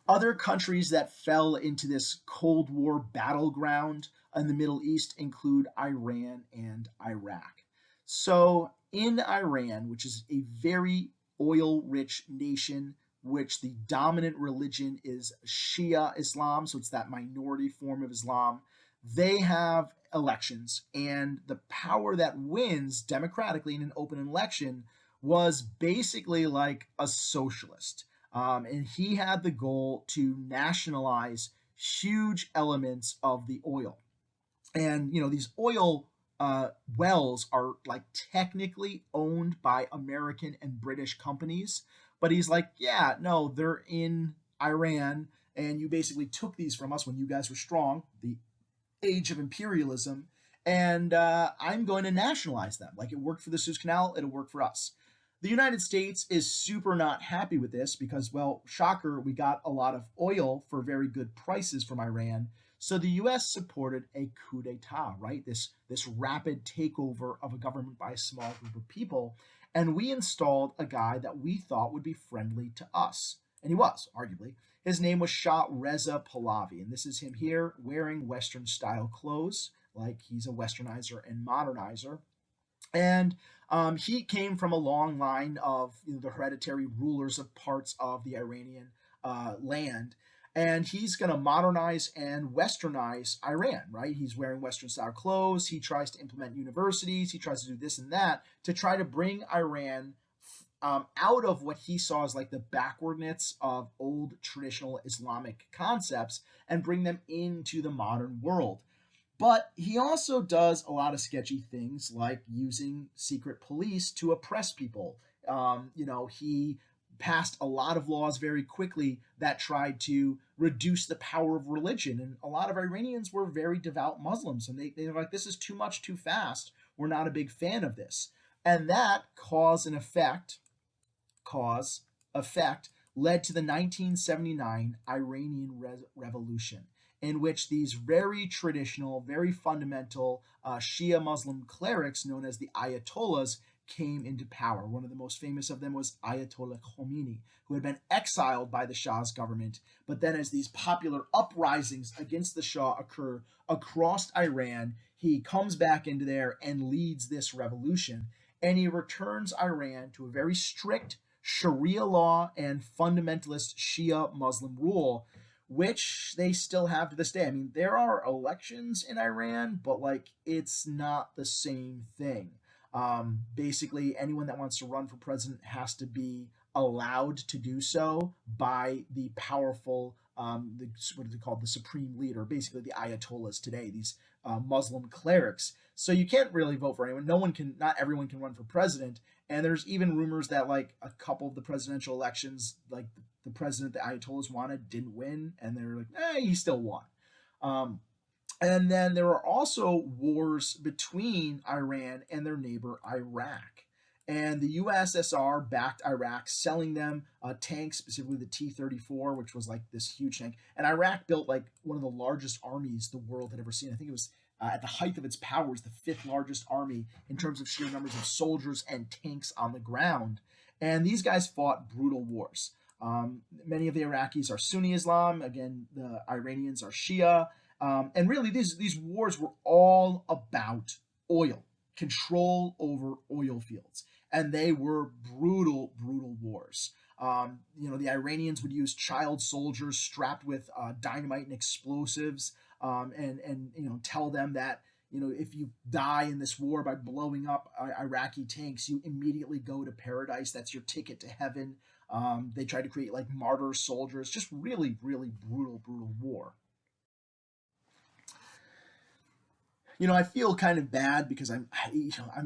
Other countries that fell into this Cold War battleground in the Middle East include Iran and Iraq. So, in Iran, which is a very oil rich nation, which the dominant religion is Shia Islam, so it's that minority form of Islam, they have elections, and the power that wins democratically in an open election was basically like a socialist. And he had the goal to nationalize huge elements of the oil. And, these oil wells are like technically owned by American and British companies. But he's like, yeah, no, they're in Iran. And you basically took these from us when you guys were strong, the age of imperialism. And I'm going to nationalize them. Like it worked for the Suez Canal, it'll work for us. The United States is super not happy with this because, well, shocker, we got a lot of oil for very good prices from Iran. So the US supported a coup d'etat, right? This rapid takeover of a government by a small group of people. And we installed a guy that we thought would be friendly to us. And he was, arguably. His name was Shah Reza Pahlavi. And this is him here wearing Western style clothes, like he's a westernizer and modernizer. And he came from a long line of the hereditary rulers of parts of the Iranian land. And he's going to modernize and westernize Iran, right? He's wearing Western style clothes. He tries to implement universities. He tries to do this and that to try to bring Iran out of what he saw as like the backwardness of old traditional Islamic concepts and bring them into the modern world. But he also does a lot of sketchy things like using secret police to oppress people. He passed a lot of laws very quickly that tried to reduce the power of religion. And a lot of Iranians were very devout Muslims. And they're like, this is too much too fast. We're not a big fan of this. And that cause effect led to the 1979 Iranian Revolution, in which these very traditional, very fundamental Shia Muslim clerics known as the Ayatollahs came into power. One of the most famous of them was Ayatollah Khomeini, who had been exiled by the Shah's government. But then as these popular uprisings against the Shah occur across Iran, he comes back into there and leads this revolution. And he returns Iran to a very strict Sharia law and fundamentalist Shia Muslim rule, which they still have to this day. I mean, there are elections in Iran, but like it's not the same thing. Basically, anyone that wants to run for president has to be allowed to do so by the powerful, what are they called, the supreme leader, basically the Ayatollahs today, these Muslim clerics. So you can't really vote for anyone. Not everyone can run for president. And there's even rumors that like a couple of the presidential elections, like the president the Ayatollahs wanted didn't win, and they're like, he still won. And then there are also wars between Iran and their neighbor Iraq. And the USSR backed Iraq, selling them tanks, specifically the T-34, which was like this huge tank. And Iraq built like one of the largest armies the world had ever seen. I think it was at the height of its powers, the fifth largest army in terms of sheer numbers of soldiers and tanks on the ground. And these guys fought brutal wars. Many of the Iraqis are Sunni Islam. Again, the Iranians are Shia. And really, these wars were all about oil, control over oil fields. And they were brutal, brutal wars. The Iranians would use child soldiers strapped with dynamite and explosives, and tell them that if you die in this war by blowing up Iraqi tanks, you immediately go to paradise. That's your ticket to heaven. They tried to create like martyr soldiers. Just really, really brutal, brutal war. I feel kind of bad because I'm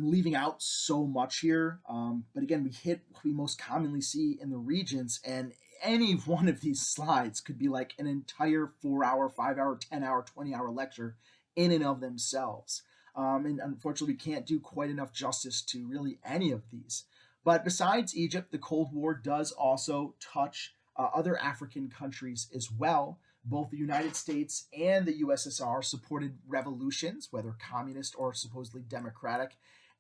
leaving out so much here. But again, we hit what we most commonly see in the regions, and any one of these slides could be like an entire 4 hour, 5 hour, 10 hour, 20 hour lecture in and of themselves. And unfortunately, we can't do quite enough justice to really any of these. But besides Egypt, the Cold War does also touch other African countries as well. Both the United States and the USSR supported revolutions, whether communist or supposedly democratic.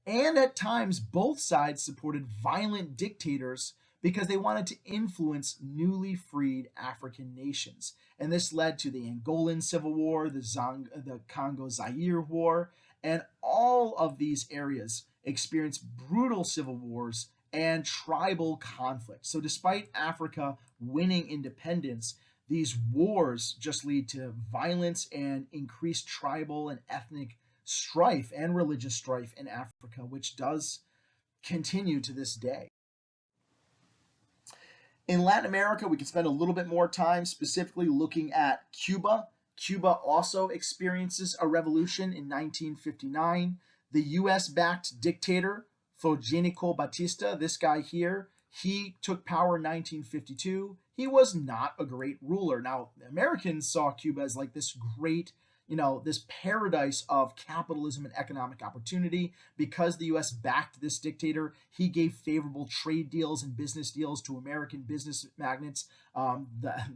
And at times, both sides supported violent dictators because they wanted to influence newly freed African nations. And this led to the Angolan Civil War, the Congo Zaire War, and all of these areas experienced brutal civil wars and tribal conflict. So, despite Africa winning independence, these wars just lead to violence and increased tribal and ethnic strife and religious strife in Africa, which does continue to this day. In Latin America, we can spend a little bit more time specifically looking at Cuba. Cuba also experiences a revolution in 1959. The US backed dictator Fulgencio Batista, this guy here, he took power in 1952. He was not a great ruler. Now, Americans saw Cuba as like this great, this paradise of capitalism and economic opportunity. Because the US backed this dictator, he gave favorable trade deals and business deals to American business magnates.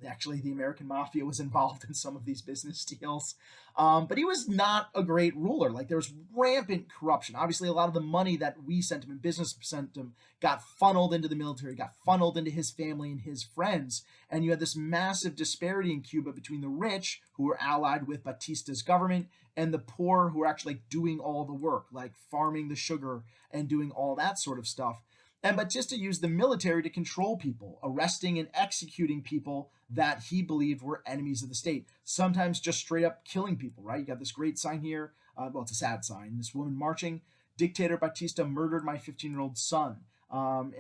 Actually, the American mafia was involved in some of these business deals. But he was not a great ruler. Like, there was rampant corruption. Obviously, a lot of the money that we sent him and business sent him got funneled into the military, got funneled into his family and his friends. And you had this massive disparity in Cuba between the rich, who were allied with Batista's government, and the poor, who were actually like doing all the work, like farming the sugar and doing all that sort of stuff. And Batista used the military to control people, arresting and executing people that he believed were enemies of the state, sometimes just straight up killing people, right? You got this great sign here. Well, it's a sad sign. This woman marching. Dictator Batista murdered my 15-year-old son on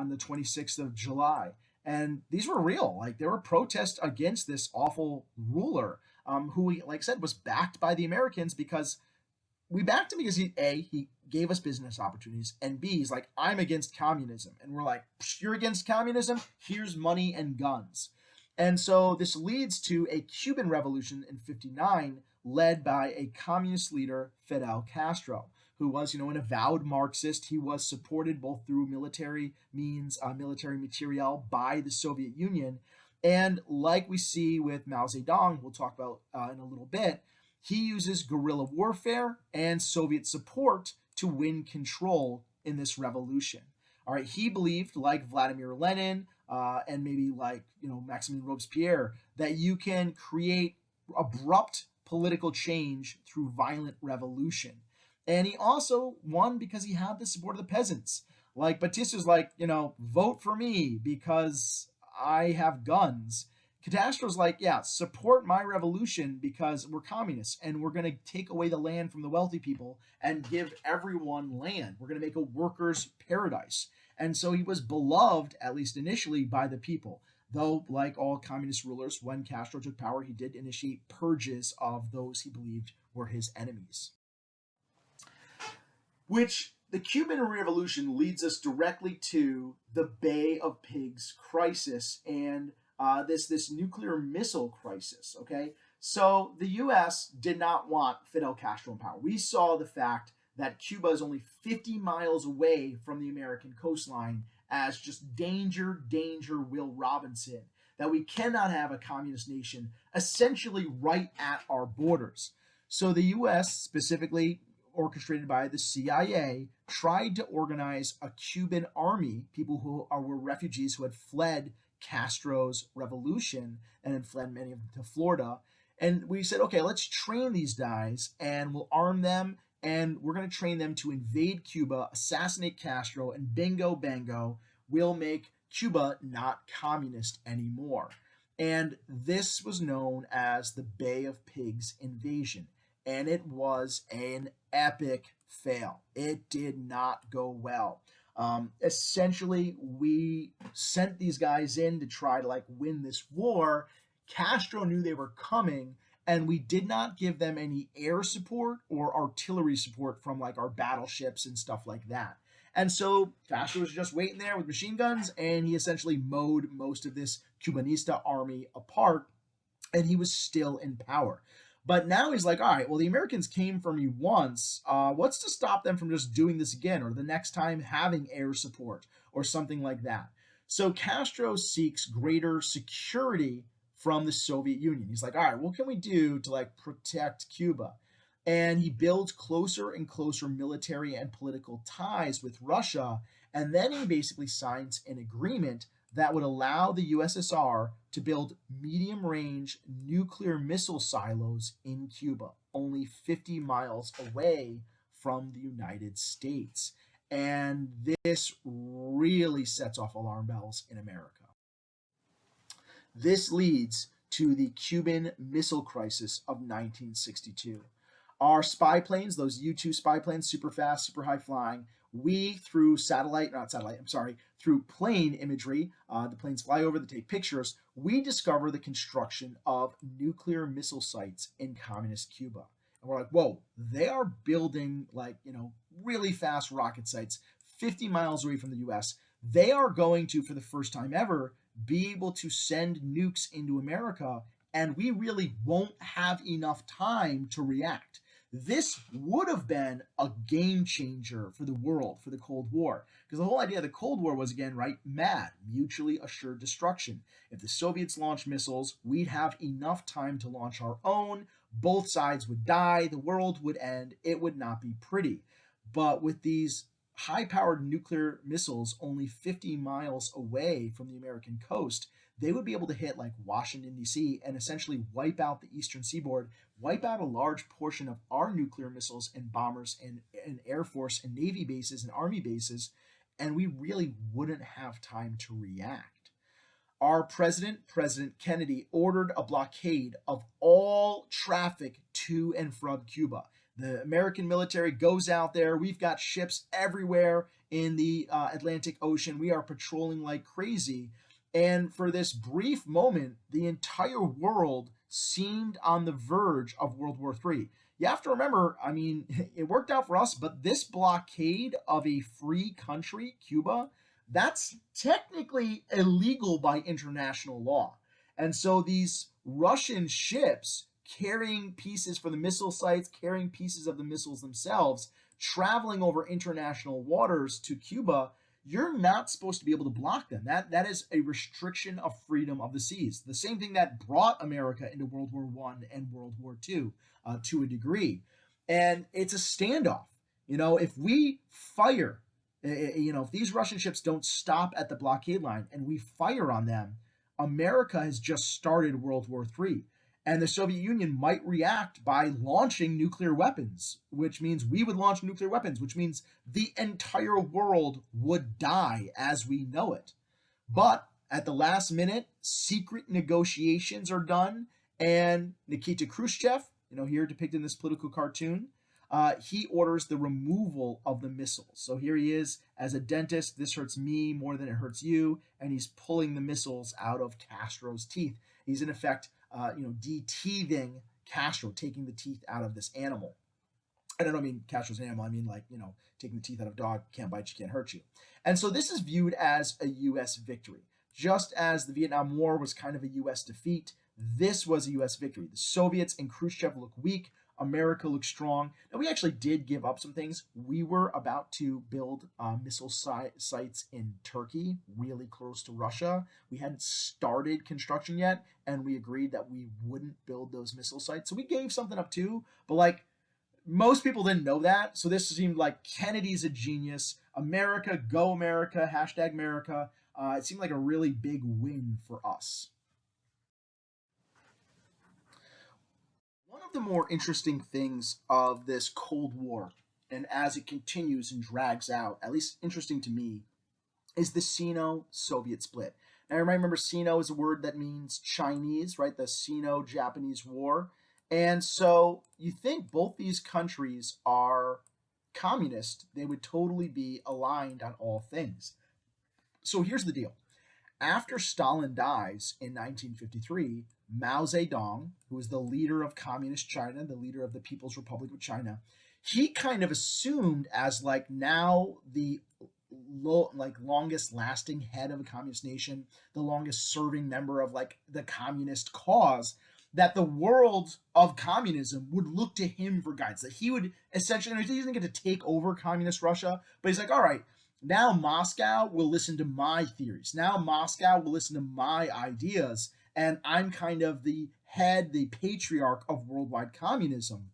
the 26th of July. And these were real. Like, there were protests against this awful ruler, who, like I said, was backed by the Americans, because we backed him because he gave us business opportunities, and B, he's like, I'm against communism. And we're like, you're against communism? Here's money and guns. And so this leads to a Cuban revolution in 59, led by a communist leader, Fidel Castro, who was, an avowed Marxist. He was supported both through military means, military materiel, by the Soviet Union. And like we see with Mao Zedong, we'll talk about in a little bit, he uses guerrilla warfare and Soviet support to win control in this revolution. All right, he believed, like Vladimir Lenin and maybe like Maximilien Robespierre, that you can create abrupt political change through violent revolution. And he also won because he had the support of the peasants. Like, Batista's like, vote for me because I have guns. Castro's like, yeah, support my revolution because we're communists and we're going to take away the land from the wealthy people and give everyone land. We're going to make a workers' paradise. And so he was beloved, at least initially, by the people. Though, like all communist rulers, when Castro took power, he did initiate purges of those he believed were his enemies. Which, the Cuban Revolution leads us directly to the Bay of Pigs crisis and this nuclear missile crisis. Okay, so the U.S. did not want Fidel Castro in power. We saw the fact that Cuba is only 50 miles away from the American coastline as just danger, danger, Will Robinson. That we cannot have a communist nation essentially right at our borders. So the U.S., specifically orchestrated by the CIA, tried to organize a Cuban army, people who were refugees who had fled Castro's revolution and had fled, many of them, to Florida. And we said, okay, let's train these guys and we'll arm them and we're going to train them to invade Cuba, assassinate Castro, and bingo bango, we'll make Cuba not communist anymore. And this was known as the Bay of Pigs invasion. And it was an epic fail. It did not go well. Essentially, we sent these guys in to try to win this war. Castro knew they were coming, and we did not give them any air support or artillery support from like our battleships and stuff like that. And so Castro was just waiting there with machine guns, and he essentially mowed most of this Cubanista army apart, and he was still in power. But now he's like, all right, well, the Americans came for me once. What's to stop them from just doing this again, or the next time having air support or something like that? So Castro seeks greater security from the Soviet Union. He's like, all right, what can we do to like protect Cuba? And he builds closer and closer military and political ties with Russia. And then he basically signs an agreement that would allow the USSR to build medium range nuclear missile silos in Cuba, only 50 miles away from the United States. And this really sets off alarm bells in America. This leads to the Cuban Missile Crisis of 1962. Our spy planes, those U-2 spy planes, super fast, super high flying, we through through plane imagery, the planes fly over, they take pictures, we discover the construction of nuclear missile sites in communist Cuba. And we're like, whoa, they are building like, really fast rocket sites 50 miles away from the US. They are going to, for the first time ever, be able to send nukes into America, and we really won't have enough time to react. This would have been a game changer for the world, for the Cold War. Because the whole idea of the Cold War was, again, right, MAD, mutually assured destruction. If the Soviets launched missiles, we'd have enough time to launch our own. Both sides would die, the world would end, it would not be pretty. But with these high-powered nuclear missiles only 50 miles away from the American coast, they would be able to hit like Washington, D.C. and essentially wipe out the eastern seaboard, wipe out a large portion of our nuclear missiles and bombers and Air Force and Navy bases and Army bases, and we really wouldn't have time to react. Our president, President Kennedy, ordered a blockade of all traffic to and from Cuba. The American military goes out there. We've got ships everywhere in the Atlantic Ocean. We are patrolling like crazy. And for this brief moment, the entire world seemed on the verge of World War III. You have to remember, I mean, it worked out for us, but this blockade of a free country, Cuba, that's technically illegal by international law. And so these Russian ships carrying pieces for the missile sites, carrying pieces of the missiles themselves, traveling over international waters to Cuba, you're not supposed to be able to block them. That is a restriction of freedom of the seas. The same thing that brought America into World War I and World War II to a degree. And it's a standoff. If we fire, if these Russian ships don't stop at the blockade line and we fire on them, America has just started World War III. And the Soviet Union might react by launching nuclear weapons, which means we would launch nuclear weapons, which means the entire world would die as we know it. But at the last minute, secret negotiations are done, and Nikita Khrushchev, here depicted in this political cartoon, he orders the removal of the missiles. So here he is as a dentist. This hurts me more than it hurts you, and he's pulling the missiles out of Castro's teeth. He's in effect de-teething Castro, taking the teeth out of this animal. And I don't mean Castro's an animal, I mean taking the teeth out of a dog, can't bite you, can't hurt you. And so this is viewed as a U.S. victory. Just as the Vietnam War was kind of a U.S. defeat, this was a U.S. victory. The Soviets and Khrushchev look weak, America looks strong. Now, we actually did give up some things. We were about to build missile sites in Turkey, really close to Russia. We hadn't started construction yet, and we agreed that we wouldn't build those missile sites. So we gave something up too, but most people didn't know that. So this seemed like Kennedy's a genius. America, go America, hashtag America. It seemed like a really big win for us. The more interesting things of this Cold War, and as it continues and drags out, at least interesting to me, is the Sino-Soviet split. Now, you might remember Sino is a word that means Chinese, right? The Sino-Japanese War. And so you think both these countries are communist, they would totally be aligned on all things. So here's the deal. After Stalin dies in 1953, Mao Zedong, who is the leader of communist China, the leader of the People's Republic of China, he kind of assumed as like now the longest lasting head of a communist nation, the longest serving member of like the communist cause, that the world of communism would look to him for guidance. That he would essentially, he doesn't get to take over communist Russia, but he's like, all right, now Moscow will listen to my theories. Now Moscow will listen to my ideas, and I'm kind of the head, the patriarch of worldwide communism.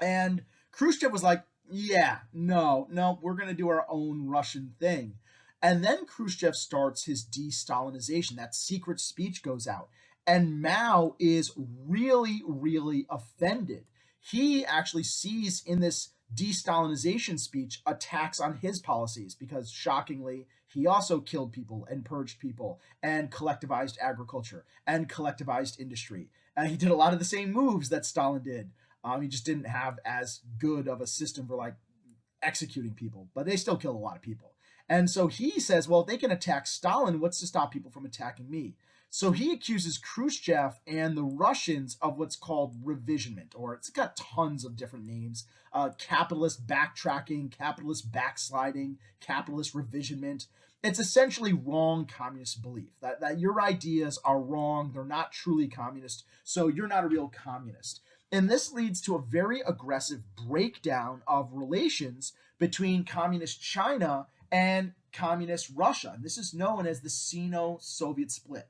And Khrushchev was like, yeah, no, we're going to do our own Russian thing. And then Khrushchev starts his de-Stalinization. That secret speech goes out. And Mao is really, really offended. He actually sees in this de-Stalinization speech attacks on his policies because, shockingly, he also killed people and purged people and collectivized agriculture and collectivized industry. And he did a lot of the same moves that Stalin did. He just didn't have as good of a system for like executing people, but they still killed a lot of people. And so he says, well, if they can attack Stalin, what's to stop people from attacking me? So he accuses Khrushchev and the Russians of what's called revisionment, or it's got tons of different names: capitalist backtracking, capitalist backsliding, capitalist revisionment. It's essentially wrong communist belief that your ideas are wrong, they're not truly communist, so you're not a real communist. And this leads to a very aggressive breakdown of relations between communist China and communist Russia. And this is known as the Sino-Soviet split.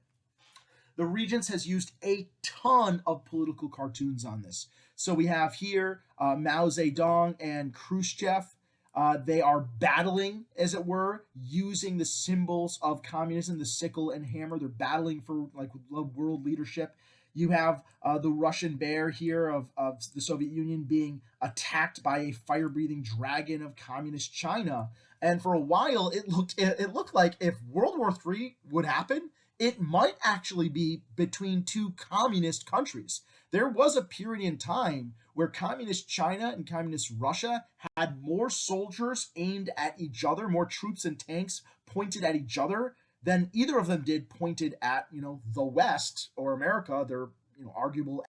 The Regents has used a ton of political cartoons on this. So we have here Mao Zedong and Khrushchev. They are battling, as it were, using the symbols of communism, the sickle and hammer. They're battling for like world leadership. You have the Russian bear here of the Soviet Union being attacked by a fire-breathing dragon of communist China. And for a while, it looked like if World War III would happen, it might actually be between two communist countries. There was a period in time where communist China and communist Russia had more soldiers aimed at each other, more troops and tanks pointed at each other than either of them did pointed at, the West or America, their, arguable.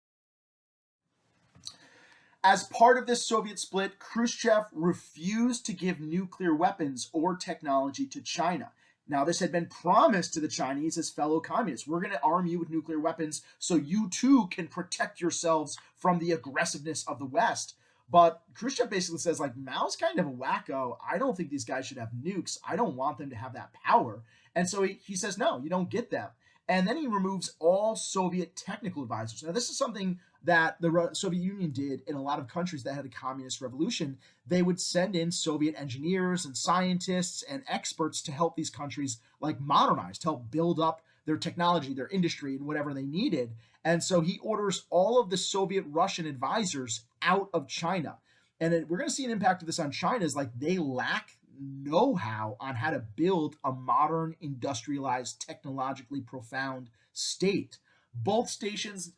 As part of this Soviet split, Khrushchev refused to give nuclear weapons or technology to China. Now, this had been promised to the Chinese as fellow communists. We're going to arm you with nuclear weapons so you too can protect yourselves from the aggressiveness of the West. But Khrushchev basically says, like, Mao's kind of a wacko. I don't think these guys should have nukes. I don't want them to have that power. And so he says, no, you don't get them. And then he removes all Soviet technical advisors. Now, this is something that the Soviet Union did in a lot of countries that had a communist revolution. They would send in Soviet engineers and scientists and experts to help these countries like modernize, to help build up their technology, their industry, and whatever they needed. And so he orders all of the Soviet Russian advisors out of China. And we're going to see an impact of this on China is like they lack know-how on how to build a modern, industrialized, technologically profound state. Both nations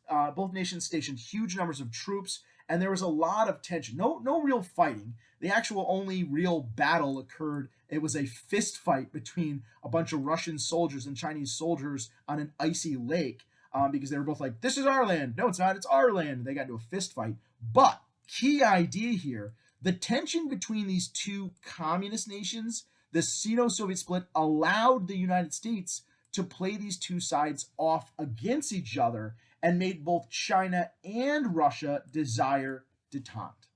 stationed huge numbers of troops, and there was a lot of tension. No real fighting. The actual only real battle occurred. It was a fist fight between a bunch of Russian soldiers and Chinese soldiers on an icy lake because they were both like, this is our land. No, it's not. It's our land. They got into a fist fight. But key idea here, the tension between these two communist nations, the Sino-Soviet split, allowed the United States to play these two sides off against each other and made both China and Russia desire detente.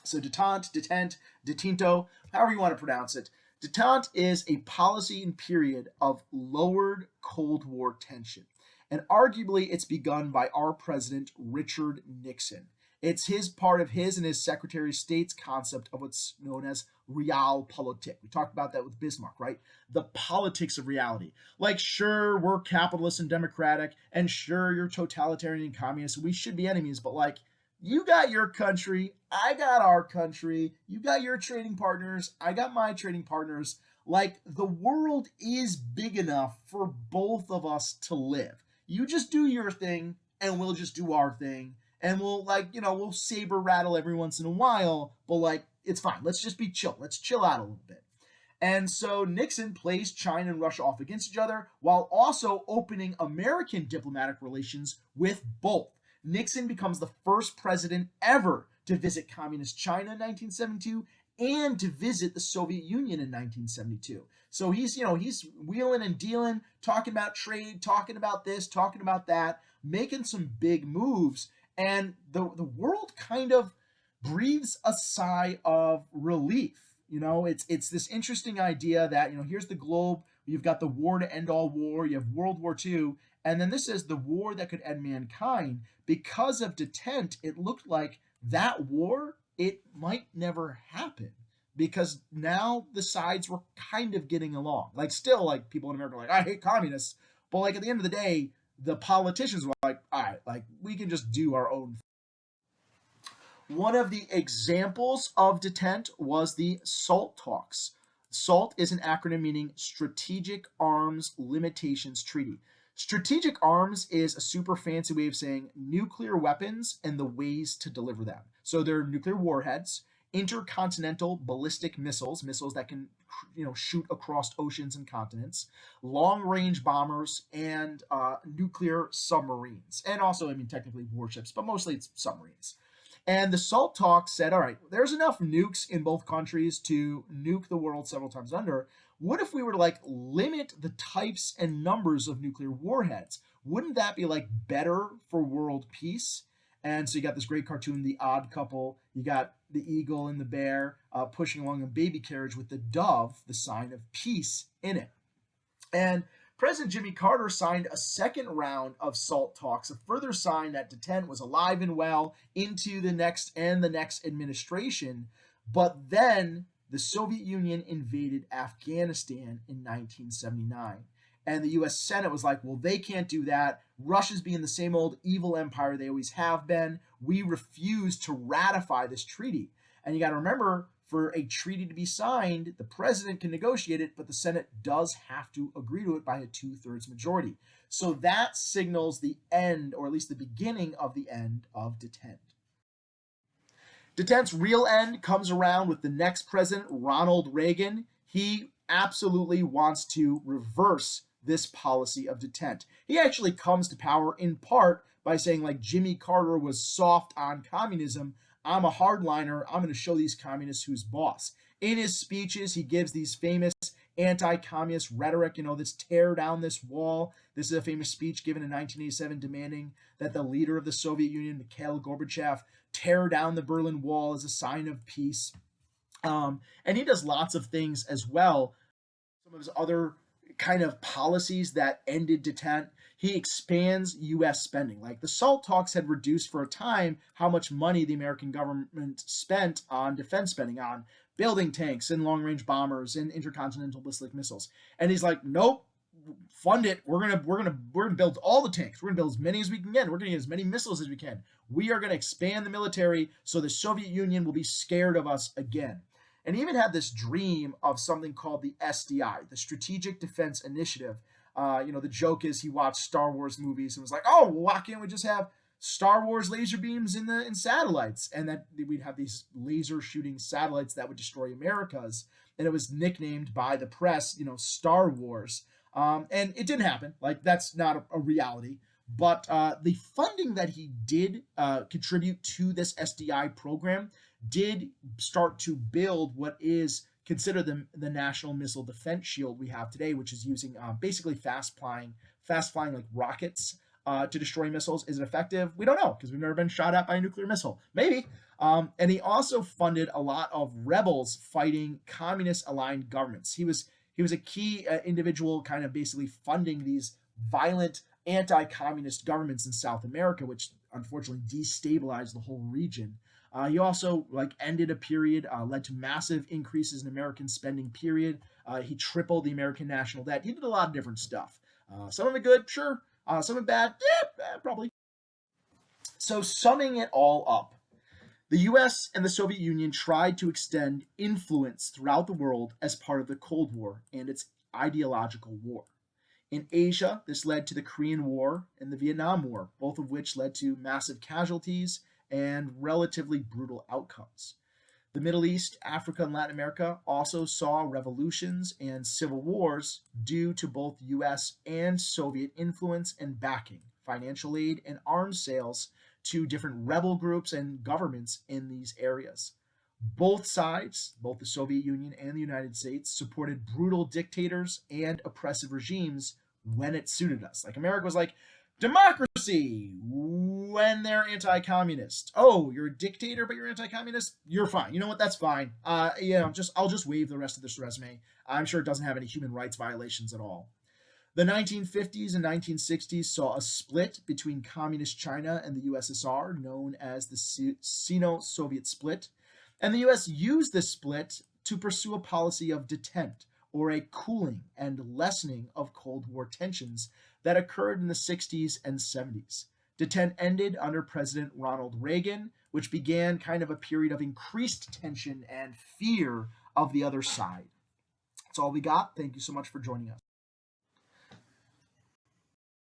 So detente, detente, detinto, however you want to pronounce it. Detente is a policy and period of lowered Cold War tension. And arguably it's begun by our president, Richard Nixon. It's part of his and his Secretary of State's concept of what's known as realpolitik. We talked about that with Bismarck, right? The politics of reality. Like, sure, we're capitalist and democratic, and sure, you're totalitarian and communist. We should be enemies, but like, you got your country, I got our country, you got your trading partners, I got my trading partners. Like, the world is big enough for both of us to live. You just do your thing, and we'll just do our thing. And we'll we'll saber rattle every once in a while, but like, it's fine. Let's just be chill. Let's chill out a little bit. And so Nixon plays China and Russia off against each other while also opening American diplomatic relations with both. Nixon becomes the first president ever to visit communist China in 1972 and to visit the Soviet Union in 1972. So he's wheeling and dealing, talking about trade, talking about this, talking about that, making some big moves, and the world kind of breathes a sigh of relief. It's this interesting idea that, here's the globe, you've got the war to end all war, you have World War II, and then this is the war that could end mankind. Because of detent, it looked like that war, it might never happen, because now the sides were kind of getting along. Like, still, like, people in America are like, I hate communists, but like at the end of the day, the politicians were like, all right, like, we can just do our own. One of the examples of detent was the SALT talks. SALT is an acronym meaning Strategic Arms Limitations Treaty. Strategic arms is a super fancy way of saying nuclear weapons and the ways to deliver them. So they're nuclear warheads, intercontinental ballistic missiles, missiles that can shoot across oceans and continents, long-range bombers, and nuclear submarines. And also, technically warships, but mostly it's submarines. And the SALT talk said, all right, there's enough nukes in both countries to nuke the world several times under. What if we were to limit the types and numbers of nuclear warheads? Wouldn't that be better for world peace? And so you got this great cartoon, The Odd Couple. You got the eagle and the bear pushing along a baby carriage with the dove, the sign of peace, in it. And President Jimmy Carter signed a second round of SALT talks, a further sign that detent was alive and well into the next administration. But then the Soviet Union invaded Afghanistan in 1979. And the US Senate was like, well, they can't do that. Russia's being the same old evil empire they always have been. We refuse to ratify this treaty. And you got to remember, for a treaty to be signed, the president can negotiate it, but the Senate does have to agree to it by a 2/3 majority. So that signals the end, or at least the beginning of the end of detent. Detent's real end comes around with the next president, Ronald Reagan. He absolutely wants to reverse this policy of detent. He actually comes to power in part by saying, like, Jimmy Carter was soft on communism. I'm a hardliner. I'm going to show these communists who's boss. In his speeches, he gives these famous anti-communist rhetoric, this tear down this wall. This is a famous speech given in 1987 demanding that the leader of the Soviet Union, Mikhail Gorbachev, tear down the Berlin Wall as a sign of peace. And he does lots of things as well. Some of his other kind of policies that ended detent. He expands U.S. spending. Like, the SALT talks had reduced for a time how much money the American government spent on defense spending, on building tanks and long-range bombers and intercontinental ballistic missiles. And he's like, nope, fund it. We're gonna build all the tanks. We're gonna build as many as we can get. We're gonna get as many missiles as we can. We are gonna expand the military so the Soviet Union will be scared of us again. And he even had this dream of something called the SDI, the Strategic Defense Initiative. The joke is he watched Star Wars movies and was like, oh, why can't we just have Star Wars laser beams in satellites? And that we'd have these laser shooting satellites that would destroy Americas. And it was nicknamed by the press, Star Wars. And it didn't happen. Like, that's not a reality. But the funding that he did contribute to this SDI program did start to build what is considered the National Missile Defense Shield we have today, which is using basically fast flying like rockets to destroy missiles. Is it effective? We don't know, because we've never been shot at by a nuclear missile. Maybe. And he also funded a lot of rebels fighting communist-aligned governments. He was a key individual, kind of basically funding these violent anti-communist governments in South America, which unfortunately destabilized the whole region. He also ended a period, led to massive increases in American spending period. He tripled the American national debt. He did a lot of different stuff. Some of it good, sure. Some of it bad, yeah, probably. So summing it all up, the US and the Soviet Union tried to extend influence throughout the world as part of the Cold War and its ideological war. In Asia, this led to the Korean War and the Vietnam War, both of which led to massive casualties and relatively brutal outcomes. The Middle East, Africa, and Latin America also saw revolutions and civil wars due to both US and Soviet influence and backing, financial aid, and arms sales to different rebel groups and governments in these areas. Both sides, both the Soviet Union and the United States, supported brutal dictators and oppressive regimes when it suited us. Like America was like, democracy when they're anti-communist. Oh, you're a dictator, but you're anti-communist. You're fine. You know what? That's fine. I'll just waive the rest of this resume. I'm sure it doesn't have any human rights violations at all. The 1950s and 1960s saw a split between communist China and the USSR, known as the Sino-Soviet split. And the US used this split to pursue a policy of detente, or a cooling and lessening of Cold War tensions that occurred in the 60s and 70s. Detente ended under President Ronald Reagan, which began kind of a period of increased tension and fear of the other side. That's all we got. Thank you so much for joining us.